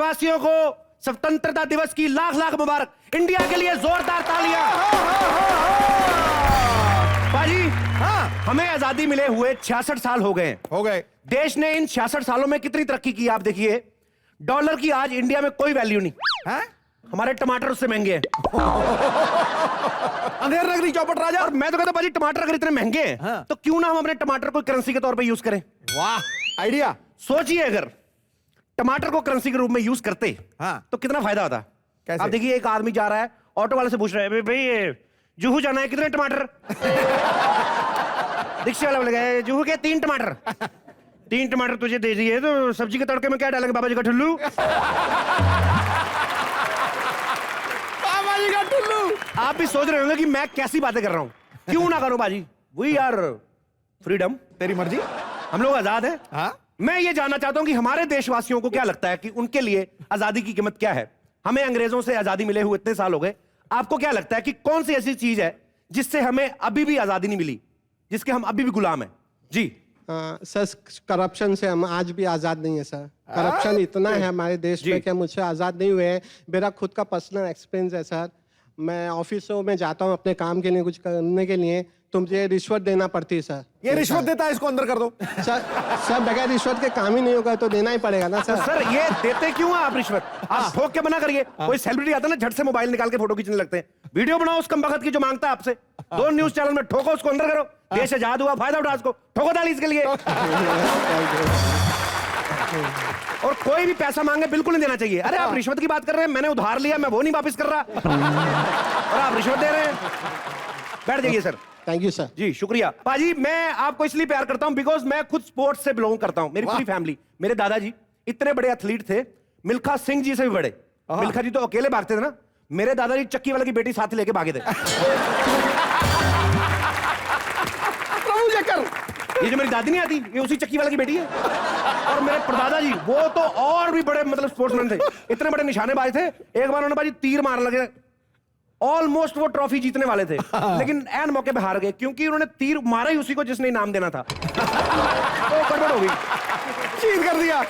देशवासियों को स्वतंत्रता दिवस की लाख लाख मुबारक। इंडिया के लिए जोरदार तालियां। बाजी, हाँ, हमें आजादी मिले हुए 66 साल हो गए। देश ने इन 66 सालों में कितनी तरक्की की आप देखिए। डॉलर की आज इंडिया में कोई वैल्यू नहीं है? हमारे टमाटर उससे महंगे हैं। अंधेर नगरी चौपट राजा। और मैं तो कहता भाजी, टमाटर अगर इतने महंगे हैं हाँ। तो क्यों ना हम अपने टमाटर को करेंसी के तौर पे यूज करें। वाह, आइडिया। सोचिए अगर टमाटर को करेंसी के रूप में यूज करते हाँ। तो कितना फायदा होता। कैसे? आप देखिए, एक आदमी जा रहा है, ऑटो वाले से पूछ रहा है, भाई ये जुहू जाना है, कितने टमाटर? रिक्शे वाला बोलेगा, जुहू के 3 टमाटर। 3 टमाटर तुझे दे दिए तो सब्जी के तड़के में क्या डालेंगे बाबा जी का ठुल्लू? बाबा जी का ठुल्लू। आप भी सोच रहे होंगे कि मैं कैसी बातें कर रहा हूं। क्यों ना करूं बाजी, वी आर फ्रीडम। तेरी मर्जी। हम लोग आजाद हैं। हाँ? मैं ये जानना चाहता हूं कि हमारे देशवासियों को क्या लगता है कि उनके लिए आजादी की कीमत क्या है। हमें अंग्रेजों से आजादी मिले हुए इतने साल हो गए, आपको क्या लगता है कि कौन सी ऐसी चीज है जिससे हमें अभी भी आजादी नहीं मिली, जिसके हम अभी भी गुलाम हैं? जी सर, करप्शन से हम आज भी आज़ाद नहीं है सर। करप्शन इतना है हमारे देश में कि हम उससे आज़ाद नहीं हुए हैं। मेरा खुद का पर्सनल एक्सपीरियंस है सर। मैं ऑफिसों में जाता हूँ अपने काम के लिए, कुछ करने के लिए, तो मुझे रिश्वत देना पड़ती है सर। ये रिश्वत देता है, इसको अंदर कर दो। सर बगैर रिश्वत के काम ही नहीं होगा, तो देना ही पड़ेगा ना सर। सर, ये देते क्यों हैं आप रिश्वत? आप ठोक के मना करिए। कोई सेलिब्रिटी आता है ना, झट से मोबाइल निकाल के फोटो खींचने लगते हैं। वीडियो बनाओ उस कमबख्त की जो मांगता है आपसे। 2 न्यूज चैनल में ठोको, उसको अंदर करो। देश आजाद हुआ, फायदा उठा उसको, ठोको ताली इसके लिए। और कोई भी पैसा मांगे बिल्कुल नहीं देना चाहिए। अरे आप रिश्वत की बात कर रहे हैं, मैंने उधार लिया, मैं वो नहीं वापस कर रहा और आप रिश्वत दे रहे हैं। बैठ जाइए सर। Thank you sir. जी शुक्रिया। पाजी, मैं आपको इसलिए प्यार करता हूं बिकॉज मैं खुद स्पोर्ट्स से बिलोंग करता हूं। मेरी पूरी फैमिली, मेरे दादाजी इतने बड़े एथलीट थे, मिल्खा सिंह जी से भी बड़े। मिल्खा जी तो अकेले भागते थे ना, मेरे दादाजी चक्की वाले की बेटी साथ लेके भागे थे। ये जो मेरी दादी नहीं आती, ये उसी चक्की वाले की बेटी है। और मेरे परदादा जी, वो तो और भी बड़े मतलब स्पोर्ट्समैन थे, इतने बड़े निशानेबाज थे। एक बार उन्होंने बाजी तीर मार लगे, ऑलमोस्ट वो ट्रॉफी जीतने वाले थे, लेकिन एन मौके पे हार गए क्योंकि उन्होंने तीर मारा ही उसी को जिसने इनाम देना था। तो गड़बड़ हो गई, चीट कर दिया।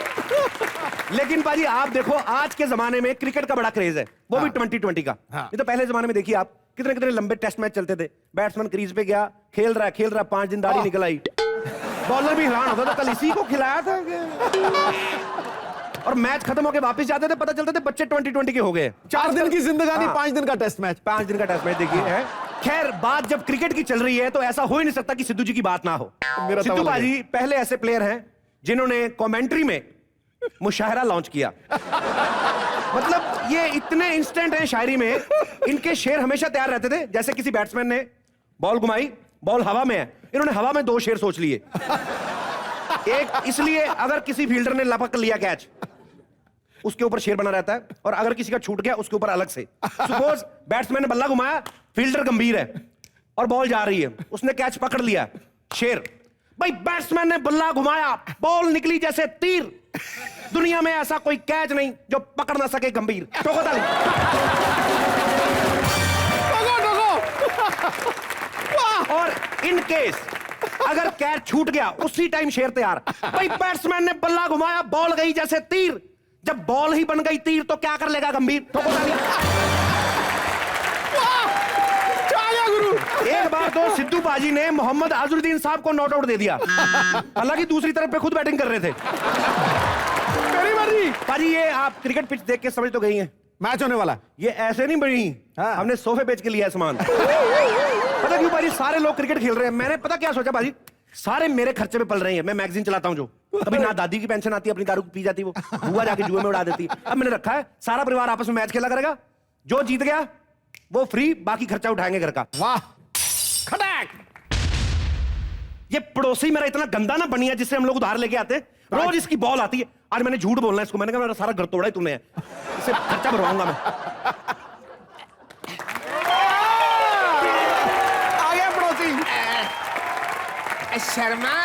लेकिन पाजी आप देखो, आज के जमाने में क्रिकेट का बड़ा क्रेज है, वो भी 2020 का। ये तो पहले जमाने में देखिए आप, कितने कितने लंबे टेस्ट मैच चलते थे। बैट्समैन क्रीज पे गया, खेल रहा है, 5 दिन दाढ़ी निकल आई, बॉलर भी हैरान होता था, कल इसी को खिलाया था। और मैच खत्म होके वापस जाते थे, पता चलता था बच्चे 2020 के हो गए। 4 दिन की जिंदगानी, 5 दिन का टेस्ट मैच। 5 दिन का टेस्ट मैच देखिए है। खैर, बात जब क्रिकेट की चल रही है तो ऐसा हो ही नहीं सकता कि सिद्धू जी की बात ना हो। सिद्धू बाजी पहले ऐसे प्लेयर हैं जिन्होंने कमेंट्री में मुशायरा लॉन्च किया। मतलब ये इतने इंस्टेंट हैं शायरी में, इनके शेर हमेशा तैयार रहते थे। जैसे किसी बैट्समैन ने बॉल घुमाई, बॉल हवा में है, इन्होंने हवा में 2 शेर सोच लिए। एक इसलिए अगर किसी फील्डर ने लपक लिया कैच, उसके ऊपर शेर बना रहता है, और अगर किसी का छूट गया उसके ऊपर अलग से। सपोज बैट्समैन ने बल्ला घुमाया, फील्डर गंभीर है और बॉल जा रही है, उसने कैच पकड़ लिया, शेर। भाई बैट्समैन ने बल्ला घुमाया, बॉल निकली जैसे तीर, दुनिया में ऐसा कोई कैच नहीं जो पकड़ ना सके गंभीर। ठोको ताली। और इन केस अगर कैच छूट गया, उसी टाइम शेर तैयार। भाई बैट्समैन ने बल्ला घुमाया, बॉल गई जैसे तीर, जब बॉल ही बन गई तीर तो क्या कर लेगा गंभीर। ठोको ताली। गुरु, एक बार तो सिद्धू बाजी ने मोहम्मद अजहरुद्दीन साहब को नॉट आउट दे दिया, हालांकि दूसरी तरफ पे खुद बैटिंग कर रहे थे। मेरी मर्जी। बाजी, ये आप क्रिकेट पिच देख के समझ तो गई हैं, मैच होने वाला। ये ऐसे नहीं बनी। हमने सोफे बेच के लिया है सामान। पता क्यों बाजी, सारे लोग क्रिकेट खेल रहे हैं। मैंने पता क्या सोचा बाजी, सारे मेरे खर्चे पे पल रहे हैं। मैं मैगजीन चलाता हूं जो, कभी ना दादी की पेंशन आती है, अपनी दारू पी जाती वो, बुआ जाके जुए में उड़ा देती। अब मैंने रखा है, सारा परिवार आपस में मैच खेला करेगा, जो जीत गया वो फ्री, बाकी खर्चा उठाएंगे घर का। वाह, खटैक। ये पड़ोसी मेरा इतना गंदा ना बनिया जिससे हम लोग उधार लेके आते हैं, रोज इसकी बॉल आती है। आज मैंने झूठ बोलना है इसको, मैंने कहा मेरा सारा घर तोड़ा ही तूने, इससे खर्चा भरवाऊंगा मैं। आ गया पड़ोसी। शर्मा,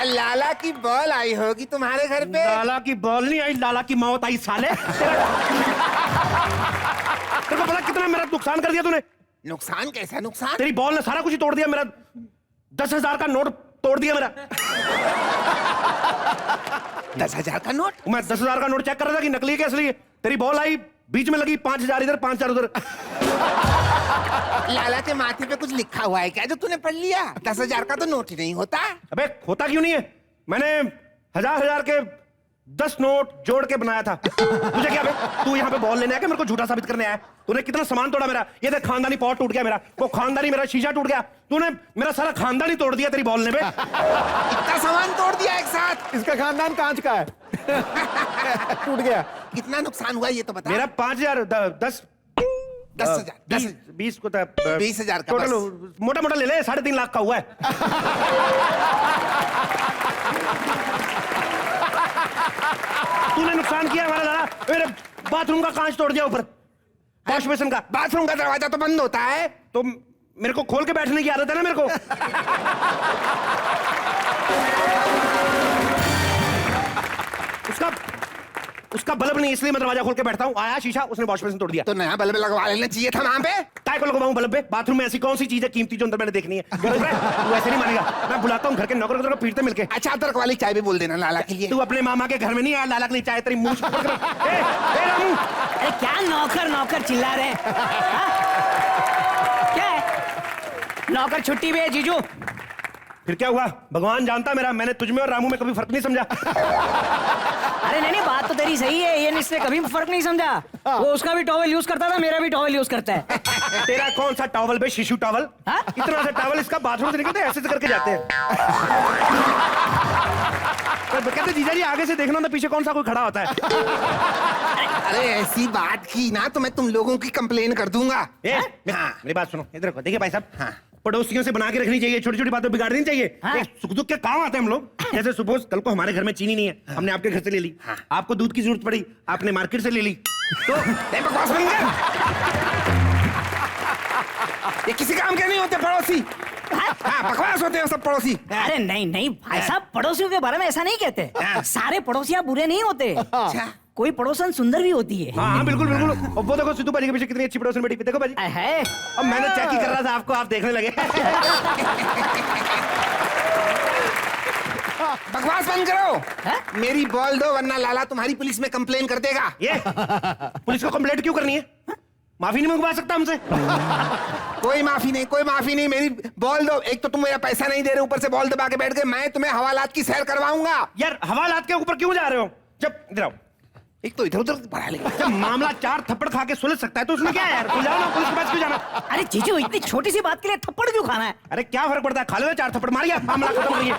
लाला की बॉल आई होगी तुम्हारे घर पे। लाला की बॉल नहीं आई, लाला की मौत आई साले। तेरे को पता कितना मेरा नुकसान कर दिया तूने? नुकसान? कैसा नुकसान? तेरी बॉल ने सारा कुछ ही तोड़ दिया। मेरा 10,000 का नोट तोड़ दिया मेरा। 10,000 का नोट। मैं 10,000 का नोट चेक कर रहा था कि नकली है कि असली है। तेरी बॉल आई, बीच में लगी, 5,000 इधर 5,000 उधर। लाला के माथे पे कुछ लिखा हुआ है क्या जो तूने पढ़ लिया? 10,000 का तो नोट ही नहीं होता। अबे होता क्यों नहीं है? मैंने 1,000 के 10 नोट जोड़ के बनाया था। तुझे क्या बे? तू यहाँ पे बॉल लेने आया कि मेरे को झूठा साबित करने आया? तूने कितना सामान तोड़ा मेरा। ये देख, खानदानी पॉट टूट गया मेरा, वो खानदानी मेरा शीशा टूट गया। तूने मेरा सारा खानदान ही तोड़ दिया तेरी बॉल ने बे। इतना सामान तोड़ दिया एक साथ। इसका खानदान कांच का है। टूट गया। कितना नुकसान हुआ ये तो बता। मेरा 5,000 10 10,000 20 को 20,000 का टोटल बस। मोटा मोटा ले ले, 3.5 लाख का हुआ है। तूने नुकसान किया हमारा लाला। मेरे बाथरूम का कांच तोड़ दिया ऊपर, वॉश बेसिन का। बाथरूम का दरवाजा तो बंद होता है। तो मेरे को खोल के बैठने की आदत है ना मेरे को। उसका बल्ब नहीं, इसलिए मैं दरवाजा खोल के बैठता हूँ। आया शीशा, उसने वॉश बेसिन तोड़ दिया। तो नया बल्ब लगवा लेना चाहिए था वहां पे। काय को लगवाऊं बल्ब पे? बाथरूम में ऐसी कौन सी चीज है कीमती जो अंदर मैंने देखनी है? तू ऐसे नहीं मानेगा। मैं बुलाता हूँ घर के नौकर को, पीटते मिलके। अच्छा, अदरक वाली चाय भी बोल देना लाला के लिए। तू अपने मामा के घर में नहीं आया, लाला के लिए चाय तेरी मुंह अरे क्या नौकर नौकर चिल्ला रहे हैं? हाँ? क्या है? नौकर छुट्टी पे है जीजू। फिर क्या हुआ? भगवान जानता मेरा, मैंने तुझमें और रामू में कभी फर्क नहीं समझा। अरे नहीं, बात तो तेरी सही है, ये इसने कभी फर्क नहीं समझा। वो उसका भी टॉवल यूज करता था, मेरा भी टॉवल यूज करता है। तेरा कौन सा टॉवल बे? शिशु टॉवल। हाँ? इतना सा टॉवल इसका बाथरूम से निकलते ऐसे करके जाते हैं। तो कहते जीजा जी आगे से देखना ना, पीछे कौन सा कोई खड़ा होता है। अरे ऐसी बात की ना तो मैं तुम लोगों की कंप्लेन कर दूंगा। मेरी बात सुनो, इधर देखिए भाई साहब। हाँ। पड़ोसियों से बना के रखनी चाहिए, छोटी छोटी बातें बिगाड़नी चाहिए। हाँ। सुख दुख के काम आते हैं हम लोग। जैसे सपोज कल को हमारे घर में चीनी नहीं है, हमने आपके घर से ले ली। आपको दूध की जरूरत पड़ी, आपने मार्केट से ले ली। तो बकवास बंद कर। ये किसी काम के नहीं होते पड़ोसी। हाँ, बकवास होते हैं सब पड़ोसी। अरे नहीं नहीं भाई साहब, पड़ोसियों के बारे में ऐसा नहीं कहते। सारे पड़ोसियां बुरे नहीं होते। अच्छा। कोई पड़ोसन सुंदर भी होती है। हाँ बिल्कुल बिल्कुल। और वो देखो सिद्धू भाजी के पीछे कितनी अच्छी पड़ोसन बैठी। देखो भाजी, है। अब मैंने चेक ही कर रहा था आपको, आप देखने लगे। बकवास बंद करो। है? मेरी बॉल दो वरना लाला तुम्हारी पुलिस में कंप्लेन कर देगा। ये पुलिस को कंप्लेंट क्यों करनी है? माफी नहीं मंगवा सकता हमसे? कोई माफी नहीं, कोई माफी नहीं। मेरी बॉल दो। एक तो तुम मेरा पैसा नहीं दे रहे, ऊपर से बॉल दबा के बैठ गए। मैं तुम्हें हवालात की सैर करवाऊंगा। यार हवालात के ऊपर क्यों जा रहे हो? जब इधर आओ, एक तो इधर उधर बढ़ा लेगा। जब मामला 4 थप्पड़ खा के सुलझ सकता है तो उसमें क्या है यार? तू जाओ ना, पुलिस के पास क्यों जाना? अरे जीजू, इतनी छोटी सी बात के लिए थप्पड़ क्यों खाना है? अरे क्या फर्क पड़ता है, खा लो 4 थप्पड़, मारिए, मामला खत्म करिए।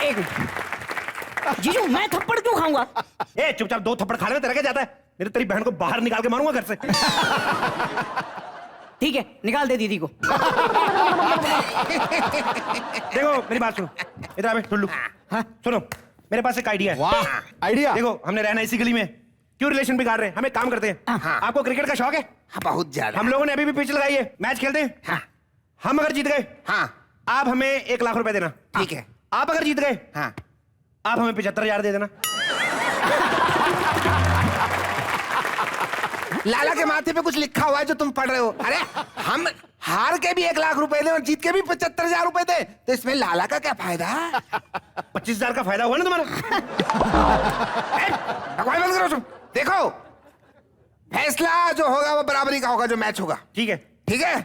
एक मिनट जीजू, मैं थप्पड़ क्यों खाऊंगा? ए चुपचाप 2 थप्पड़ खा ले, तेरा क्या जाता है? मेरी तेरी बहन को बाहर निकाल के मारूंगा घर से। ठीक है, निकाल दे दीदी को। देखो मेरी बात सुनो, इधर आ बे टुल्लू। हाँ सुनो, मेरे पास एक आइडिया है। वाह, आइडिया। देखो हमने रहना इसी गली में, क्यों रिलेशन बिगाड़ रहे हैं? हम एक काम करते हैं। हाँ। आपको क्रिकेट का शौक है? हाँ, बहुत ज्यादा। हम लोगों ने अभी भी पिच लगाई है, मैच खेलते हैं। हाँ। हम अगर जीत गए, हाँ, आप हमें 1 लाख रुपए देना। ठीक है। आप अगर जीत गए, हाँ, आप हमें 75,000 दे देना। लाला के माथे पे कुछ लिखा हुआ है जो तुम पढ़ रहे हो। अरे हम हार के भी 1 लाख रुपए दे और जीत के भी 75,000 रुपए दे, तो इसमें लाला का क्या फायदा? 25,000 का फायदा हुआ ना तुम्हारा। बकवास बंद करो तुम। देखो, फैसला जो होगा वो बराबरी का होगा, जो मैच होगा। ठीक है। ठीक है।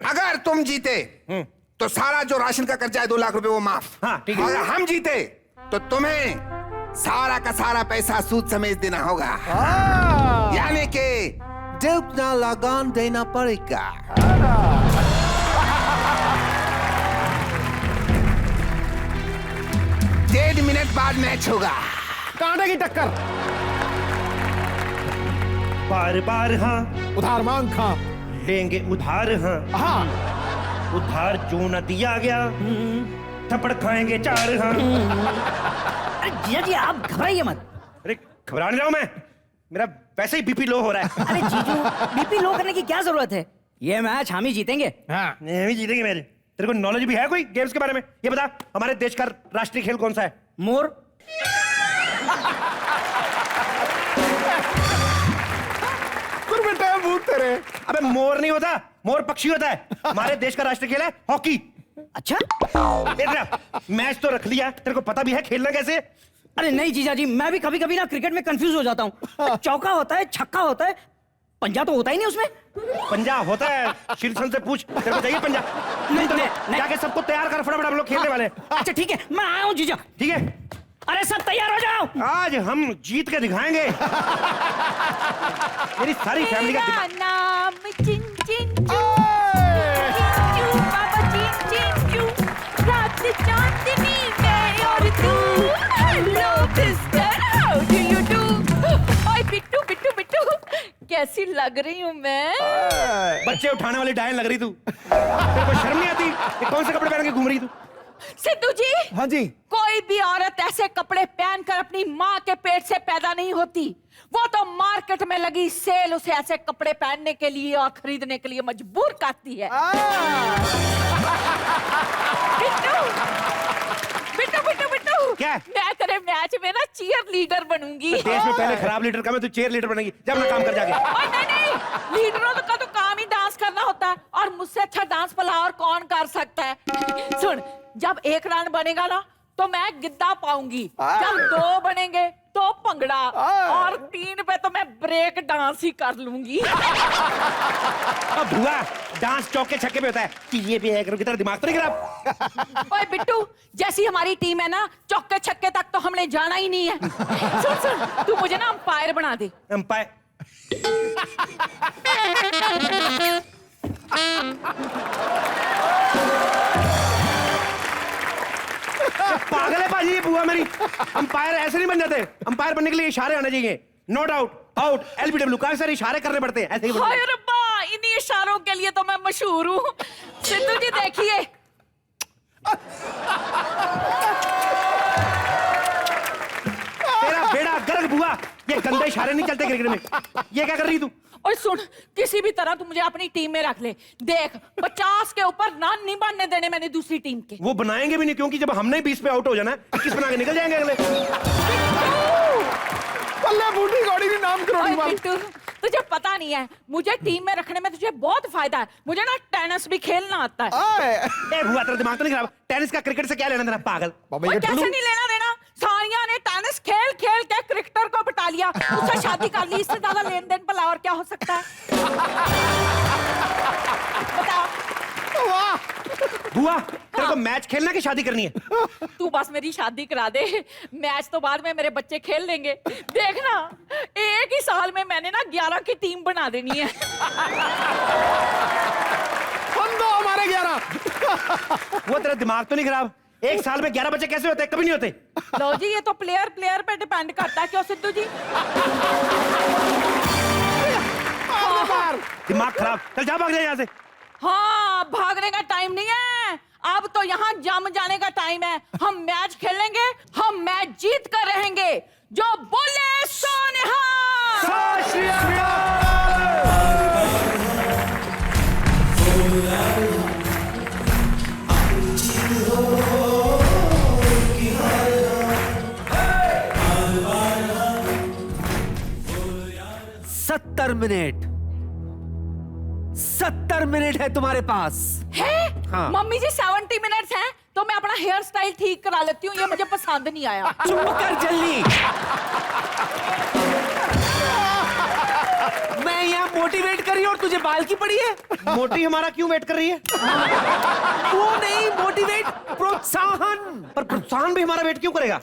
अगर तुम जीते तो सारा जो राशन का कर्जा है 2 लाख रुपए वो माफ। हाँ, ठीक है। अगर हम जीते तो तुम्हें सारा का सारा पैसा सूद समेत देना होगा। यानी कि दुगना लगान देना पड़ेगा। 1.5 मिनट बाद मैच होगा। कांटे की टक्कर। बार बार हाँ, उधार मांग खा। लेंगे उधार हाँ। हाँ, उधार जो न दिया गया, थप्पड़ खाएंगे 4 हाँ। अरे जीजा जी, आप घबराइए मत। अरे घबरा नहीं रहा हूं मैं, मेरा वैसे ही बीपी लो हो रहा है। अरे जीजू, बीपी लो करने की क्या जरूरत है? ये मैच हम ही जीतेंगे। हाँ। नहीं भी जीतेंगे मेरे। तेरे को नॉलेज भी है कोई गेम्स के बारे में? ये बता, हमारे देश का राष्ट्रीय खेल कौन सा है? मोर। बेटा भूत तेरे। अबे मोर नहीं होता, मोर पक्षी होता है। हमारे देश का राष्ट्रीय खेल है हॉकी। अच्छा, मैच तो रख लिया, तेरे को पता भी है खेलना कैसे? अरे नहीं जीजा जी, मैं भी कभी कभी ना क्रिकेट में कंफ्यूज हो जाता हूँ। चौका होता है, छक्का होता है, पंजा तो होता ही नहीं उसमें। पंजा होता है, शीर्षण से पूछ, तेरे को चाहिए पंजा? नहीं तो नहीं। जाके सबको तैयार कर, फटाफट हम लोग खेलने वाले हैं। अच्छा ठीक है, मैं आया हूँ जीजा। ठीक है, अरे सब तैयार हो जाओ। आज हम जीत के दिखाएंगे। मेरी सारी फैमिली का मेरा दिमाग। नाम चिन चिन चू, चिंचू बाबा चिन चिन चू, रात चांदनी मैं और तू, hello sister how do you do, ओए बिट्टू बिट्टू बिट्टू, कैसी लग रही हूँ मैं? बच्चे उठाने वाली डायन लग रही तू। तेरे को शर्म नहीं आती? ये कौन से कपड़े पहन के घूम रही तू? सिद्धू जी, हाँ जी। कोई भी औरत ऐसे कपड़े पहनकर अपनी माँ के पेट से पैदा नहीं होती। वो तो मार्केट में लगी सेल उसे ऐसे कपड़े पहनने के लिए और खरीदने के लिए मजबूर करती है। बिट्टू बिट्टू बिट्टू बिट्टू, क्या? मैं तेरे मैच में ना चीयर लीडर बनूंगी। देश में पहले खराब लीडर का, मैं तू चेयर लीडर बनेगी। जब ना काम कर जाके। और नहीं, लीडरों का तो काम ही डांस करना होता है, और मुझसे अच्छा डांस भला और कौन कर सकता है? सुन, जब 1 राउंड बनेगा ना तो मैं गिद्दा पाऊंगी, जब 2 बनेंगे तो भंगड़ा, और 3 पे तो मैं ब्रेक डांस ही कर लूंगी। अब भुआ, डांस चौके छक्के पे होता है कि ये भी है, की तरह दिमाग तो नहीं खराब? ओए बिट्टू, जैसी हमारी टीम है ना, चौके छक्के तक तो हमने जाना ही नहीं है। सुन सुन, तू मुझे ना अंपायर बना दे। अंपायर? पागल है पाजी ये बुआ मेरी। अंपायर ऐसे नहीं बन जाते। अंपायर बनने के लिए इशारे आने चाहिए। नो डाउट, आउट, एलबीडब्ल्यू, काफी सारे इशारे करने पड़ते हैं, ऐसे ही बनते हैं। हाय रब्बा, इन्हीं इशारों के लिए तो मैं मशहूर हूँ। सिद्धू जी देखिए, तेरा बेड़ा गर्क बुआ, ये गंदे इशारे नहीं चलते क्रिकेट में। ये क्या कर रही तू? और सुन, किसी भी तरह तू मुझे अपनी टीम में रख ले। देख, 50 के ऊपर रन नहीं बनने देने मैंने दूसरी टीम के। वो बनाएंगे भी नहीं, क्योंकि जब हमने 20 पे आउट हो जाना, 21 बना के निकल जाएंगे अगले। पल्ले बूढ़ी गौड़ी भी नाम करोड़ी ओए वाल। बिट्टू, तुझे पता नहीं है, मुझे टीम में रखने में तुझे बहुत फायदा है। मुझे ना टेनिस भी खेलना आता है। ए बुआ, तेरा दिमाग तो नहीं खराब? टेनिस का क्रिकेट से क्या लेना देना, पागल? बाबा और ये कैसे ठुलू। नहीं लेना देना? सानिया ने टेनिस खेल खेल के क्रिकेटर को बिठा लिया, उससे शादी कर ली। इससे ज्यादा लेन देन भला और क्या हो सकता है? बताओ। बुआ, तेरे को मैच खेलना कि शादी करनी है? तू बस मेरी शादी करा दे, मैच तो बाद में मेरे बच्चे खेल लेंगे। देखना, एक ही साल में मैंने ना 11 की टीम बना देनी है। हम दो हमारे 11। वो तेरा दिमाग तो नहीं खराब? एक साल में 11 बच्चे कैसे होते? कभी नहीं होते। लो जी, ये तो प्लेयर प्लेयर पे डिपेंड करता है, क्यों सिद्धू जी? दिमाग खराब, चल जा, भाग जा यहाँ से। हाँ, भागने का टाइम नहीं है, अब तो यहाँ जम जाने का टाइम है। हम मैच खेलेंगे, हम मैच जीत कर रहेंगे। जो बोले सो निहाल। सत्तर मिनट है तुम्हारे पास। है? हाँ। मम्मी जी 70 मिनट्स हैं, तो मैं अपना हेयर स्टाइल ठीक करा लेती हूँ, ये मुझे पसंद नहीं आया। चुप कर जल्दी। मैं यहाँ मोटिवेट कर रही हूँ और तुझे बाल की पड़ी है। मोटी हमारा क्यों वेट कर रही है? वो नहीं, मोटिवेट, प्रोत्साहन। पर प्रोत्साहन भी हमारा वेट क्यों करेगा?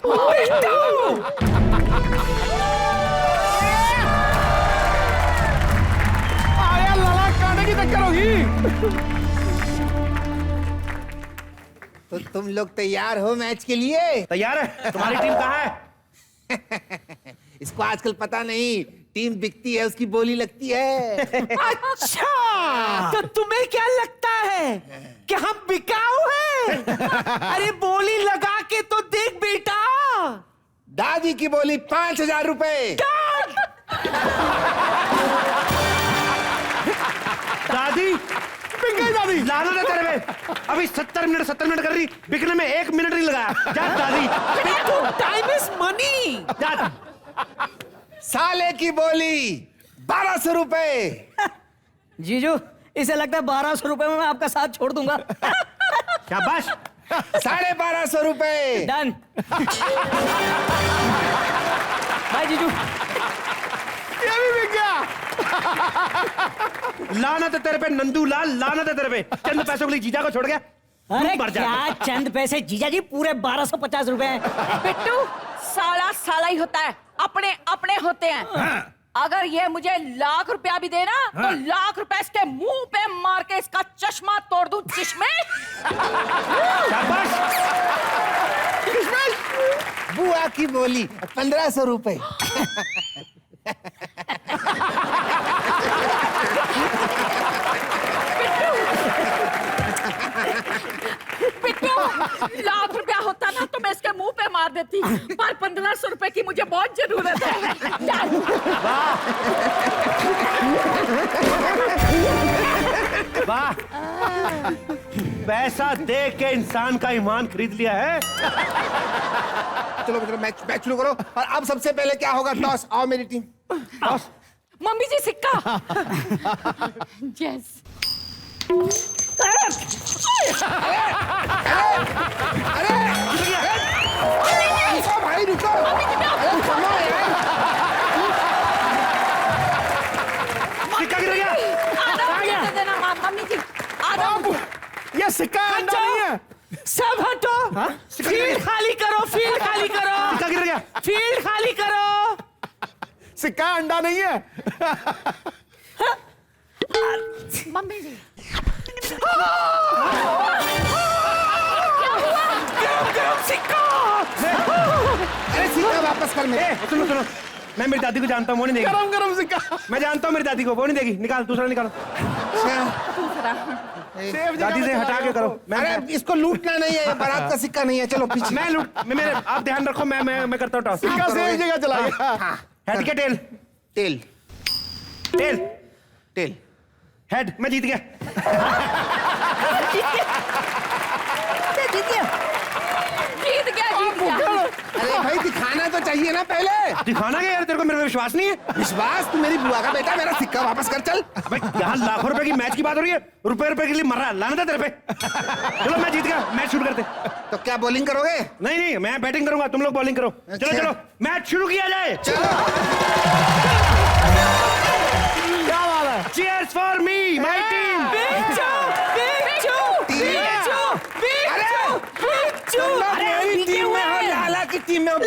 आया लला काटे की टक्कर होगी। तो तुम लोग तैयार हो मैच के लिए? तैयार है? तुम्हारी टीम कहाँ है? इसको आजकल पता नहीं, टीम बिकती है उसकी बोली लगती है। अच्छा, तो तुम्हें क्या लगता है कि हम बिकाऊ हैं? अरे बोली लगा के तो देख बेटा। दादी की बोली 5,000 रुपए। दादी, बिक गई दादी। लानत है तेरे में। अभी 70 मिनट कर रही, बिकने में 1 मिनट नहीं लगाया। जा दादी, टाइम इज मनी। जा। साले की बोली 1,200 रुपए। जीजू इसे लगता है 1200 रुपए में मैं आपका साथ छोड़ दूंगा। शाबाश। 1250 रुपए। डन। बाय जीजू। ये भी बिक गया। लानत है तेरे पे नंदू लाल, लानत है तेरे पे। चंद पैसों के लिए जीजा को छोड़ गया। अरे मर जा। क्या चंद पैसे जीजा जी, पूरे 1250 रुपए हैं। बिट्टू साला साला ही होता है, अपने अपने होते हैं। अगर ये मुझे लाख रुपया भी देना तो लाख रुपया इसके मुंह पे मार के इसका चश्मा तोड़ दूं। चश्मे शाबाश। बुआ की बोली 1500 रुपए। बिट्टू लाख रुपया होता ना तो मैं इसके मुंह पे मार देती, पर 1500 रुपए की मुझे बहुत जरूरत है। वाह, पैसा दे के इंसान का ईमान खरीद लिया है। चलो चलो मैच शुरू करो। और अब सबसे पहले क्या होगा? टॉस। आओ मेरी टीम। टॉस। मम्मी जी सिक्का। यस। रुको भाई रुको। अरे सुनो यार। सिक्का गिर गया। आधा मुझे दे देना मम्मी जी, आधा मुझे। ये सिक्का अंडा नहीं है। सब हटो। फील्ड खाली करो, फील्ड खाली करो, सिक्का गिर गया। फील्ड खाली करो। सिक्का अंडा नहीं है। मम्मी जी गरम सिक्का। अरे सिक्का वापस कर मेरे। सुनो सुनो, मैं मेरी दादी को जानता हूँ, वो नहीं देगी। गरम गरम सिक्का। मैं जानता हूँ मेरी दादी को, वो नहीं देगी। निकाल, दूसरा निकालो। दूसरा। सेफ जगह दादी से पे हटा के करो। अरे इसको लूटना नहीं है, ये बारात का सिक्का नहीं है। चलो पीछे। मैं लूट, मेरे आप ध्यान रखो, मैं करता हूँ टॉस। सिक्का सेफ जगह चला गया। हेड के tail. Tail tail. Tail. Head. मैं जीत गया। जीत गया। अरे भाई दिखाना तो चाहिए ना पहले। दिखाना क्या यार, तेरे को मेरे पे विश्वास नहीं है? विश्वास? तू मेरी बुआ का बेटा, मेरा सिक्का वापस कर। चल। अबे यहाँ लाखों रुपए की मैच की बात हो रही है, रुपए के लिए मर रहा है। लानत है तेरे पे। चलो मैं जीत गया, मैच शुरू करते। तो क्या बॉलिंग करोगे? नहीं नहीं, मैं बैटिंग करूंगा, तुम लोग बॉलिंग करो। चलो अच्छा। चलो मैच शुरू किया जाए। चलो। क्या बात है? Cheers for me, my team. तुम लोग मेरी टीम में हो, लाला की टीम में हो।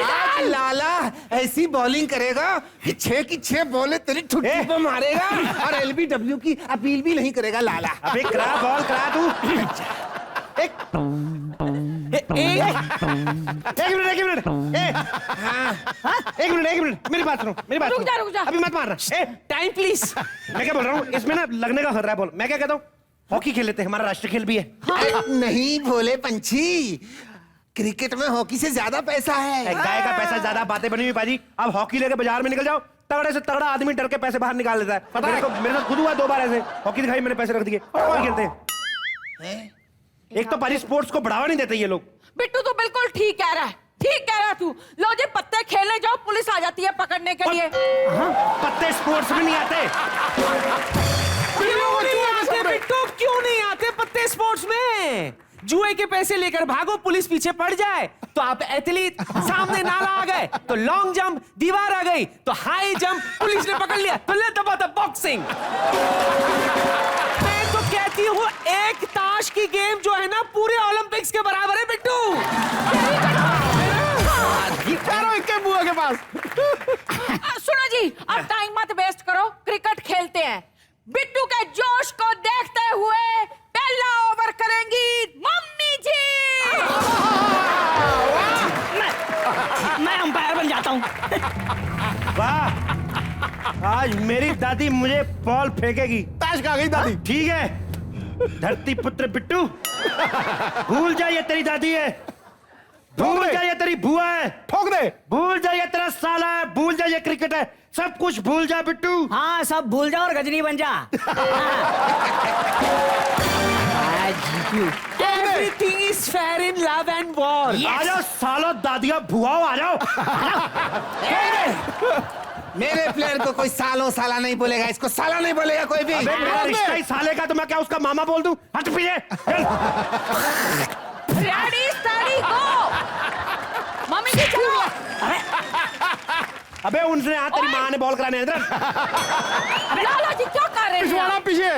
आज लाला ऐसी बॉलिंग करेगा कि 6 की 6 बॉलें तेरी ठुड्डी पे मारेगा और LBW की अपील भी नहीं करेगा लाला। अबे करा बॉल, करा तू। एक मिनट, मेरी बात सुनो, मेरी बात रुक सुनो। जा। अभी मत मारना। Time please. मैं क्या बोल रहा हूँ, इसमें ना लगने का खतरा है बॉल। मैं क्या कहता हूँ, हॉकी खेल लेते हैं, हमारा राष्ट्रीय खेल भी है। अरे नहीं भोले पंछी, क्रिकेट में हॉकी से ज्यादा पैसा है। गाय का पैसा ज्यादा, बातें बनी हुई पाजी। अब हॉकी लेके बाजार में निकल जाओ, तगड़े से तगड़ा आदमी डर के पैसे बाहर निकाल लेता है। पता है मेरे साथ खुद हुआ 2 बार ऐसे। हॉकी दिखाई, मैंने पैसे रख दिए। हॉकी खेलते हैं। एक तो पाजी स्पोर्ट्स को बढ़ावा नहीं देते ये लोग। बिट्टू तो बिल्कुल ठीक कह रहा है, ठीक कह रहा है तू। लो जी पत्ते खेलने जाओ, पुलिस आ जाती है पकड़ने के लिए। पत्ते स्पोर्ट्स में नहीं आते। क्यों नहीं आते बिट्टू, क्यों नहीं आते पत्ते स्पोर्ट्स में? जुए के पैसे लेकर भागो, पुलिस पीछे पड़ जाए तो आप एथलीट, सामने नाला आ गए तो लॉन्ग जंप, दीवार आ गई तो हाई जंप, पुलिस ने पकड़ लिया तो ले दबा बॉक्सिंग। मैं तो कहती हूँ एक ताश की गेम जो है ना पूरे ओलंपिक्स के बराबर है बिट्टू। इनके बुआ के पास। सुनो जी, अब टाइम मत वेस्ट करो, क्रिकेट खेलते हैं। बिट्टू के जोश को देखते हुए पहला ओवर करेंगी मम्मी जी। मैं अंपायर बन जाता हूँ। वाह, आज मेरी दादी मुझे बॉल फेंकेगी। ताश खा गई दादी। ठीक है धरती पुत्र बिट्टू, भूल जा ये तेरी दादी है, भूल जा ये तेरी बुआ है, ठोक दे। भूल जा ये तेरा साला है, भूल जा ये क्रिकेट है, सब कुछ भूल जा बिट्टू। हाँ सब भूल जा और गजनी बन जा। ठोक दे। Everything is fair in love and war. आ जाओ सालो दादिया भुआओ, आ जाओ। मेरे प्लेयर को कोई सालों साला नहीं बोलेगा, इसको साला नहीं बोलेगा कोई भी। अबे मेरा रिश्ता ही साले का, तो मैं क्या उसका मामा बोल दूं? हट पीछे चल। रेडी स्टडी गो। मम्मी जी चलो। अबे उनसे यहाँ तेरी माँ ने बॉल कराने इधर। लाला जी क्या कर रहे हैं? पिछवाड़ा पीछे।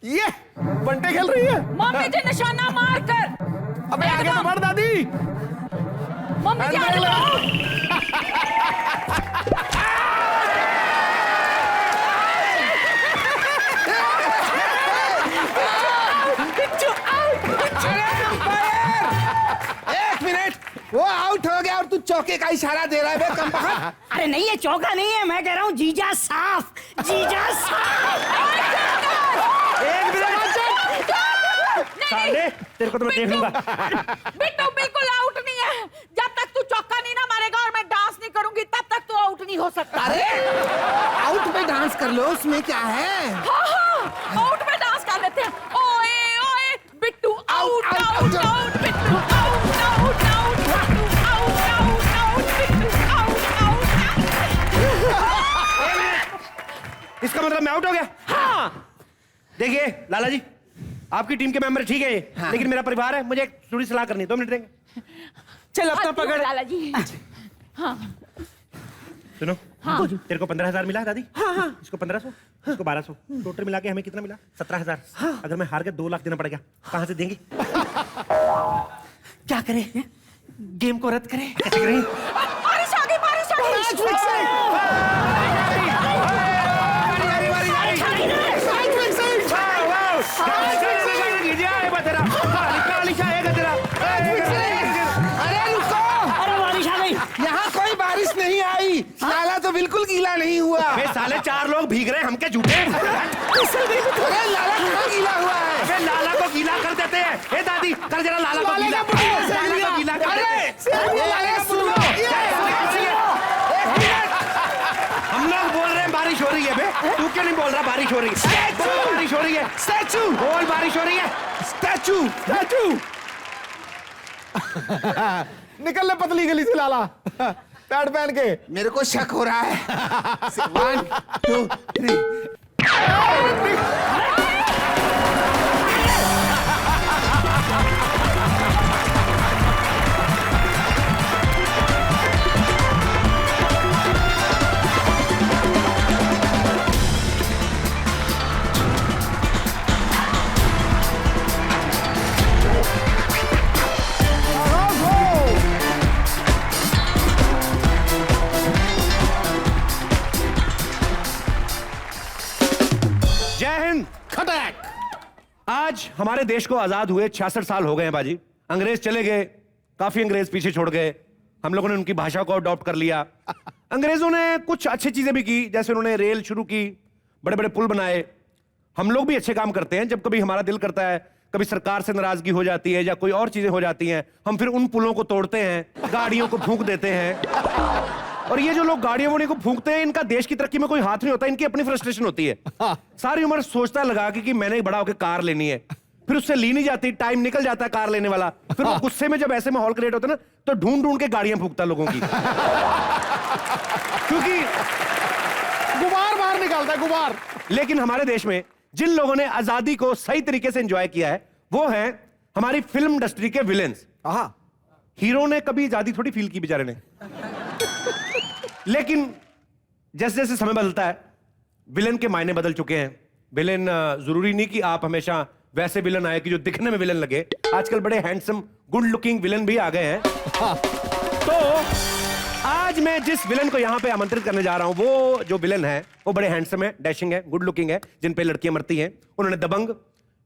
ये बंटे खेल रही है। मम्मी जी निशाना मार कर। अबे आगे तो बढ़ दादी। मम्मी जी आगे बढ़ो। एक मिनट, वो आउट हो गया और तू चौके का इशारा दे रहा है बे कमबख्त। अरे नहीं, ये चौका नहीं है, मैं कह रहा हूँ जीजा साफ, जीजा साफ। एक मिनट साले, तेरे को तो मैं देख लूंगा। बिट्टू बिल्कुल आउट नहीं है। जब तक तू चौका नहीं ना मारेगा और मैं डांस नहीं करूंगी तब तक तू आउट नहीं हो सकता। अरे आउट पे डांस कर लो, उसमें क्या है? हाँ हाँ, आउट में डांस कर लेते हैं। ओए ओए Bittu out out out Bittu out out out Bittu out out out Bittu out out. इसका मतलब मैं आउट हो गया? हाँ। देखिए लाला जी, आपकी टीम के मेंबर ठीक है ये, लेकिन मेरा परिवार है, मुझे एक थोड़ी सलाह करनी है, 2 मिनट देंगे? चल अपना पकड़। लाला जी। हाँ सुनो, हाँ। तेरे को 15,000 मिला दादी? हाँ। इसको 1500, इसको 1200, टोटल मिला के हमें कितना मिला? 17,000। अगर मैं हार के 2 लाख देना पड़ेगा, कहाँ से देंगे? क्या करें? गेम को रद्द करें? कैसे करें? बारिश आ गई, बारिश आ गई। अरे रुको, अरे बारिश आ गई। यहाँ कोई बारिश नहीं आई, नाला तो बिल्कुल गीला नहीं हुआ। बे साले 4 लोग भीग रहे हैं, हम क्या झूठे हैं? अरे नाला कहाँ गीला हुआ है? अबे लाला को गीला कर देते हैं। ए दादी, कर जरा लाला को गीला। लाला को गीला कर देते हैं। हम लोग बोल रहे हैं बारिश हो रही है बे, तू क्यों नहीं बोल रहा बारिश हो रही है? बोल बारिश हो रही है। स्टैचू, बोल बारिश हो रही है। Statue, statue. निकल ले पतली गली से लाला, पैड पहन के। मेरे को शक हो रहा है। 1 2 3। जय हिंद। खटैक। आज हमारे देश को आजाद हुए 66 साल हो गए हैं बाजी। अंग्रेज चले गए, काफी अंग्रेज पीछे छोड़ गए, हम लोगों ने उनकी भाषा को अडॉप्ट कर लिया। अंग्रेजों ने कुछ अच्छी चीजें भी की, जैसे उन्होंने रेल शुरू की, बड़े बड़े पुल बनाए। हम लोग भी अच्छे काम करते हैं, जब कभी हमारा दिल करता है, कभी सरकार से नाराजगी हो जाती है या कोई और चीजें हो जाती हैं, हम फिर उन पुलों को तोड़ते हैं, गाड़ियों को फूंक देते हैं। और ये जो लोग गाड़ियों वाड़ियों को फूंकते हैं, इनका देश की तरक्की में कोई हाथ नहीं होता, इनकी अपनी फ्रस्ट्रेशन होती है। सारी उम्र सोचता लगा कि मैंने बड़ा होकर कार लेनी है, फिर उससे ली नहीं जाती, टाइम निकल जाता है कार लेने वाला, फिर वो गुस्से में जब ऐसे माहौल क्रिएट होता है ना, तो ढूंढ ढूंढ के गाड़ियां फूंकता लोगों की। क्योंकि गुबार बाहर निकालता है, गुबार। लेकिन हमारे देश में जिन लोगों ने आजादी को सही तरीके से एंजॉय किया है, वो हैं हमारी फिल्म इंडस्ट्री के विलेंस। हीरो ने कभी आजादी थोड़ी फील की बेचारे ने। लेकिन जैसे जैसे समय बदलता है, विलेन के मायने बदल चुके हैं। विलेन जरूरी नहीं कि आप हमेशा वैसे विलन आए कि जो दिखने में विलन लगे। आजकल बड़े हैंडसम, गुड लुकिंग विलन भी आ गए हैं। तो आज मैं जिस विलन को यहां पे आमंत्रित करने जा रहा हूं, वो जो विलन है वो बड़े हैंडसम है, डैशिंग है, गुड लुकिंग है, जिन पे लड़कियां मरती हैं। उन्होंने दबंग,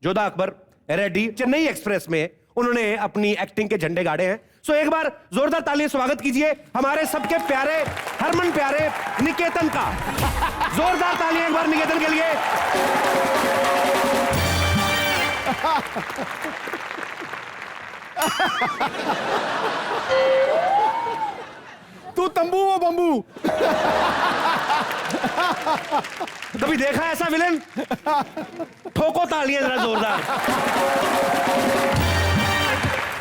जोधा अकबर, रेड्डी, चेन्नई एक्सप्रेस में उन्होंने अपनी एक्टिंग के झंडे गाड़े हैं। सो एक बार जोरदार तालियां स्वागत कीजिए हमारे सबके प्यारे, हरमन प्यारे निकेतन का। जोरदार तालियां एक बार निकेतन के लिए। तू तंबू वो बंबू। कभी देखा ऐसा विलन? ठोको तालियां जरा जोरदार।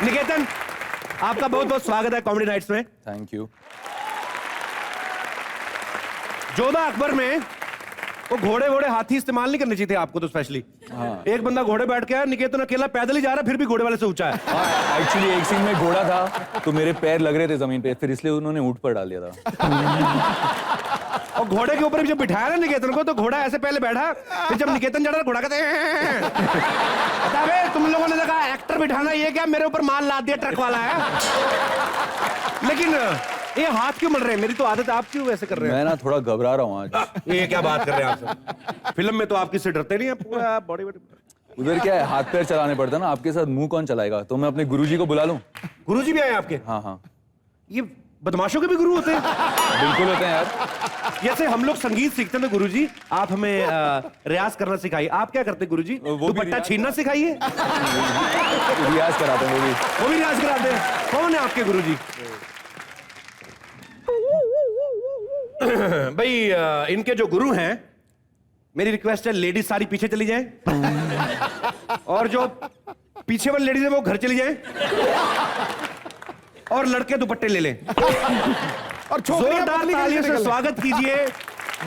निकेतन, आपका बहुत बहुत स्वागत है कॉमेडी नाइट्स में। Thank you. जोधा अकबर में वो घोड़े वोड़े हाथी इस्तेमाल नहीं करने चाहिए थे आपको तो स्पेशली। एक बंदा घोड़े बैठ के आया, निकेतन अकेला पैदल ही जा रहा है, फिर भी घोड़े वाले से ऊंचा है। एक्चुअली एक सीन में घोड़ा था तो मेरे पैर लग रहे थे जमीन पे, फिर इसलिए उन्होंने ऊंट पर डाल दिया था। और घोड़े के ऊपर भी जब बिठाया ना निकेतन को, तो घोड़ा ऐसे पहले बैठा, फिर जब निकेतन चढ़ा घोड़ा कहते हैं तुम लोगों ने देखा एक्टर बिठाना, ये क्या मेरे ऊपर माल लाद दिया ट्रक वाला है। लेकिन ये हाथ क्यों मल रहे हैं? मेरी तो आदत, आप क्यों वैसे कर रहे हैं? मैं ना थोड़ा घबरा रहा हूँ आज। ये क्या बात कर रहे हैं आप सब? फिल्म में तो आप किससे डरते नहीं है, पूरा बॉडी। उधर क्या है, हाथ पैर चलाने पड़ता ना, आपके साथ मुंह कौन चलाएगा? तो मैं अपने गुरुजी को बुला लूं? गुरुजी भी आए आपके? हाँ हाँ, ये बदमाशों के भी गुरु होते हैं? बिल्कुल होते हैं यार। जैसे हम लोग संगीत सीखते हैं गुरुजी, आप हमें रियाज करना सिखाइए। आप क्या करते हैं गुरुजी? दुपट्टा छीनना सिखाइए। रियाज कराते हैं वो भी रियाज कराते हैं। कौन है आपके गुरुजी? भाई इनके जो गुरु हैं, मेरी रिक्वेस्ट है लेडीज सारी पीछे चली जाएं और जो पीछे वाली लेडीज है वो घर चली जाएं और लड़के दुपट्टे ले लें। और जोरदार तालियों से स्वागत कीजिए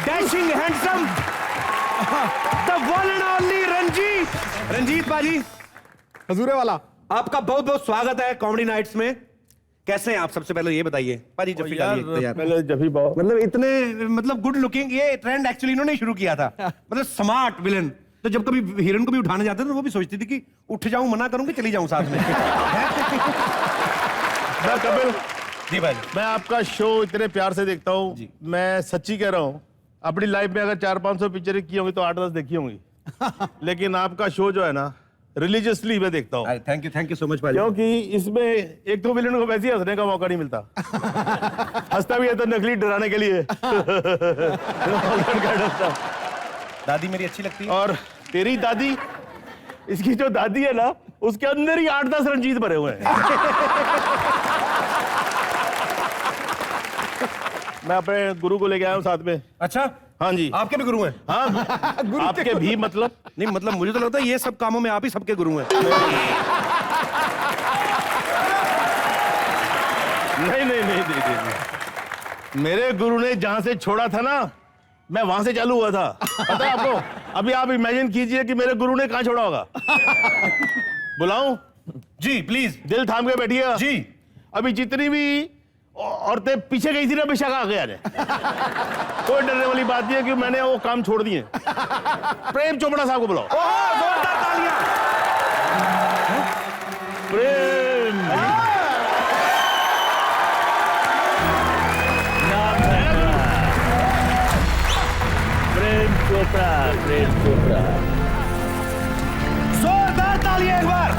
dashing handsome the one and only Ranjeet Baji. हजूरे वाला, आपका बहुत बहुत स्वागत है कॉमेडी नाइट्स में। कैसे हैं आप? सबसे पहले ये बताइए पाजी। जब पहले जब ही बहुत मतलब इतने मतलब गुड लुकिंग, ये ट्रेंड एक्चुअली इन्होंने शुरू किया था। मतलब स्मार्ट विलन, तो जब कभी हीरोइन को भी उठाने जाते थे तो वो भी सोचती थी कि उठ जाऊं, मना करूंगी, चली जाऊं साथ में। कपिल जी भाई, मैं आपका शो इतने प्यार से देखता हूँ, मैं सच्ची कह रहा हूँ, अपनी लाइफ में अगर 400-500 पिक्चरें की होंगी तो 8-10 देखी होंगी, लेकिन आपका शो जो है ना रिलीजियसली मैं देखता हूँ। थैंक यू सो मच भाई। क्योंकि इसमें एक तो विलन को वैसे ही हंसने का मौका नहीं मिलता, हंसता भी है तो नकली डराने के लिए। दादी मेरी अच्छी लगती है। और तेरी दादी, इसकी जो दादी है ना, उसके अंदर ही 8-10 रंजीत भरे हुए हैं। मैं अपने गुरु को लेके आया हूँ साथ में। अच्छा, हाँ जी। आपके भी गुरु हैं? हाँ। आपके भी मतलब? नहीं मतलब मुझे तो लगता है ये सब कामों में आप ही सबके गुरु हैं। नहीं। मेरे गुरु ने जहां से छोड़ा था ना, मैं वहां से चालू हुआ था। पता है आपको? अभी आप इमेजिन कीजिए कि मेरे गुरु ने कहां छोड़ा होगा। बुलाऊं? जी प्लीज। दिल थाम के बैठिए जी। अभी जितनी भी औरतें पीछे गई थी ना, बेशक आ गया। कोई डरने वाली बात नहीं है कि मैंने वो काम छोड़ दिए। प्रेम चोपड़ा साहब को बुलाओ। जोरदार तालियां। प्रेम चोपड़ा। जोरदार तालियां एक बार।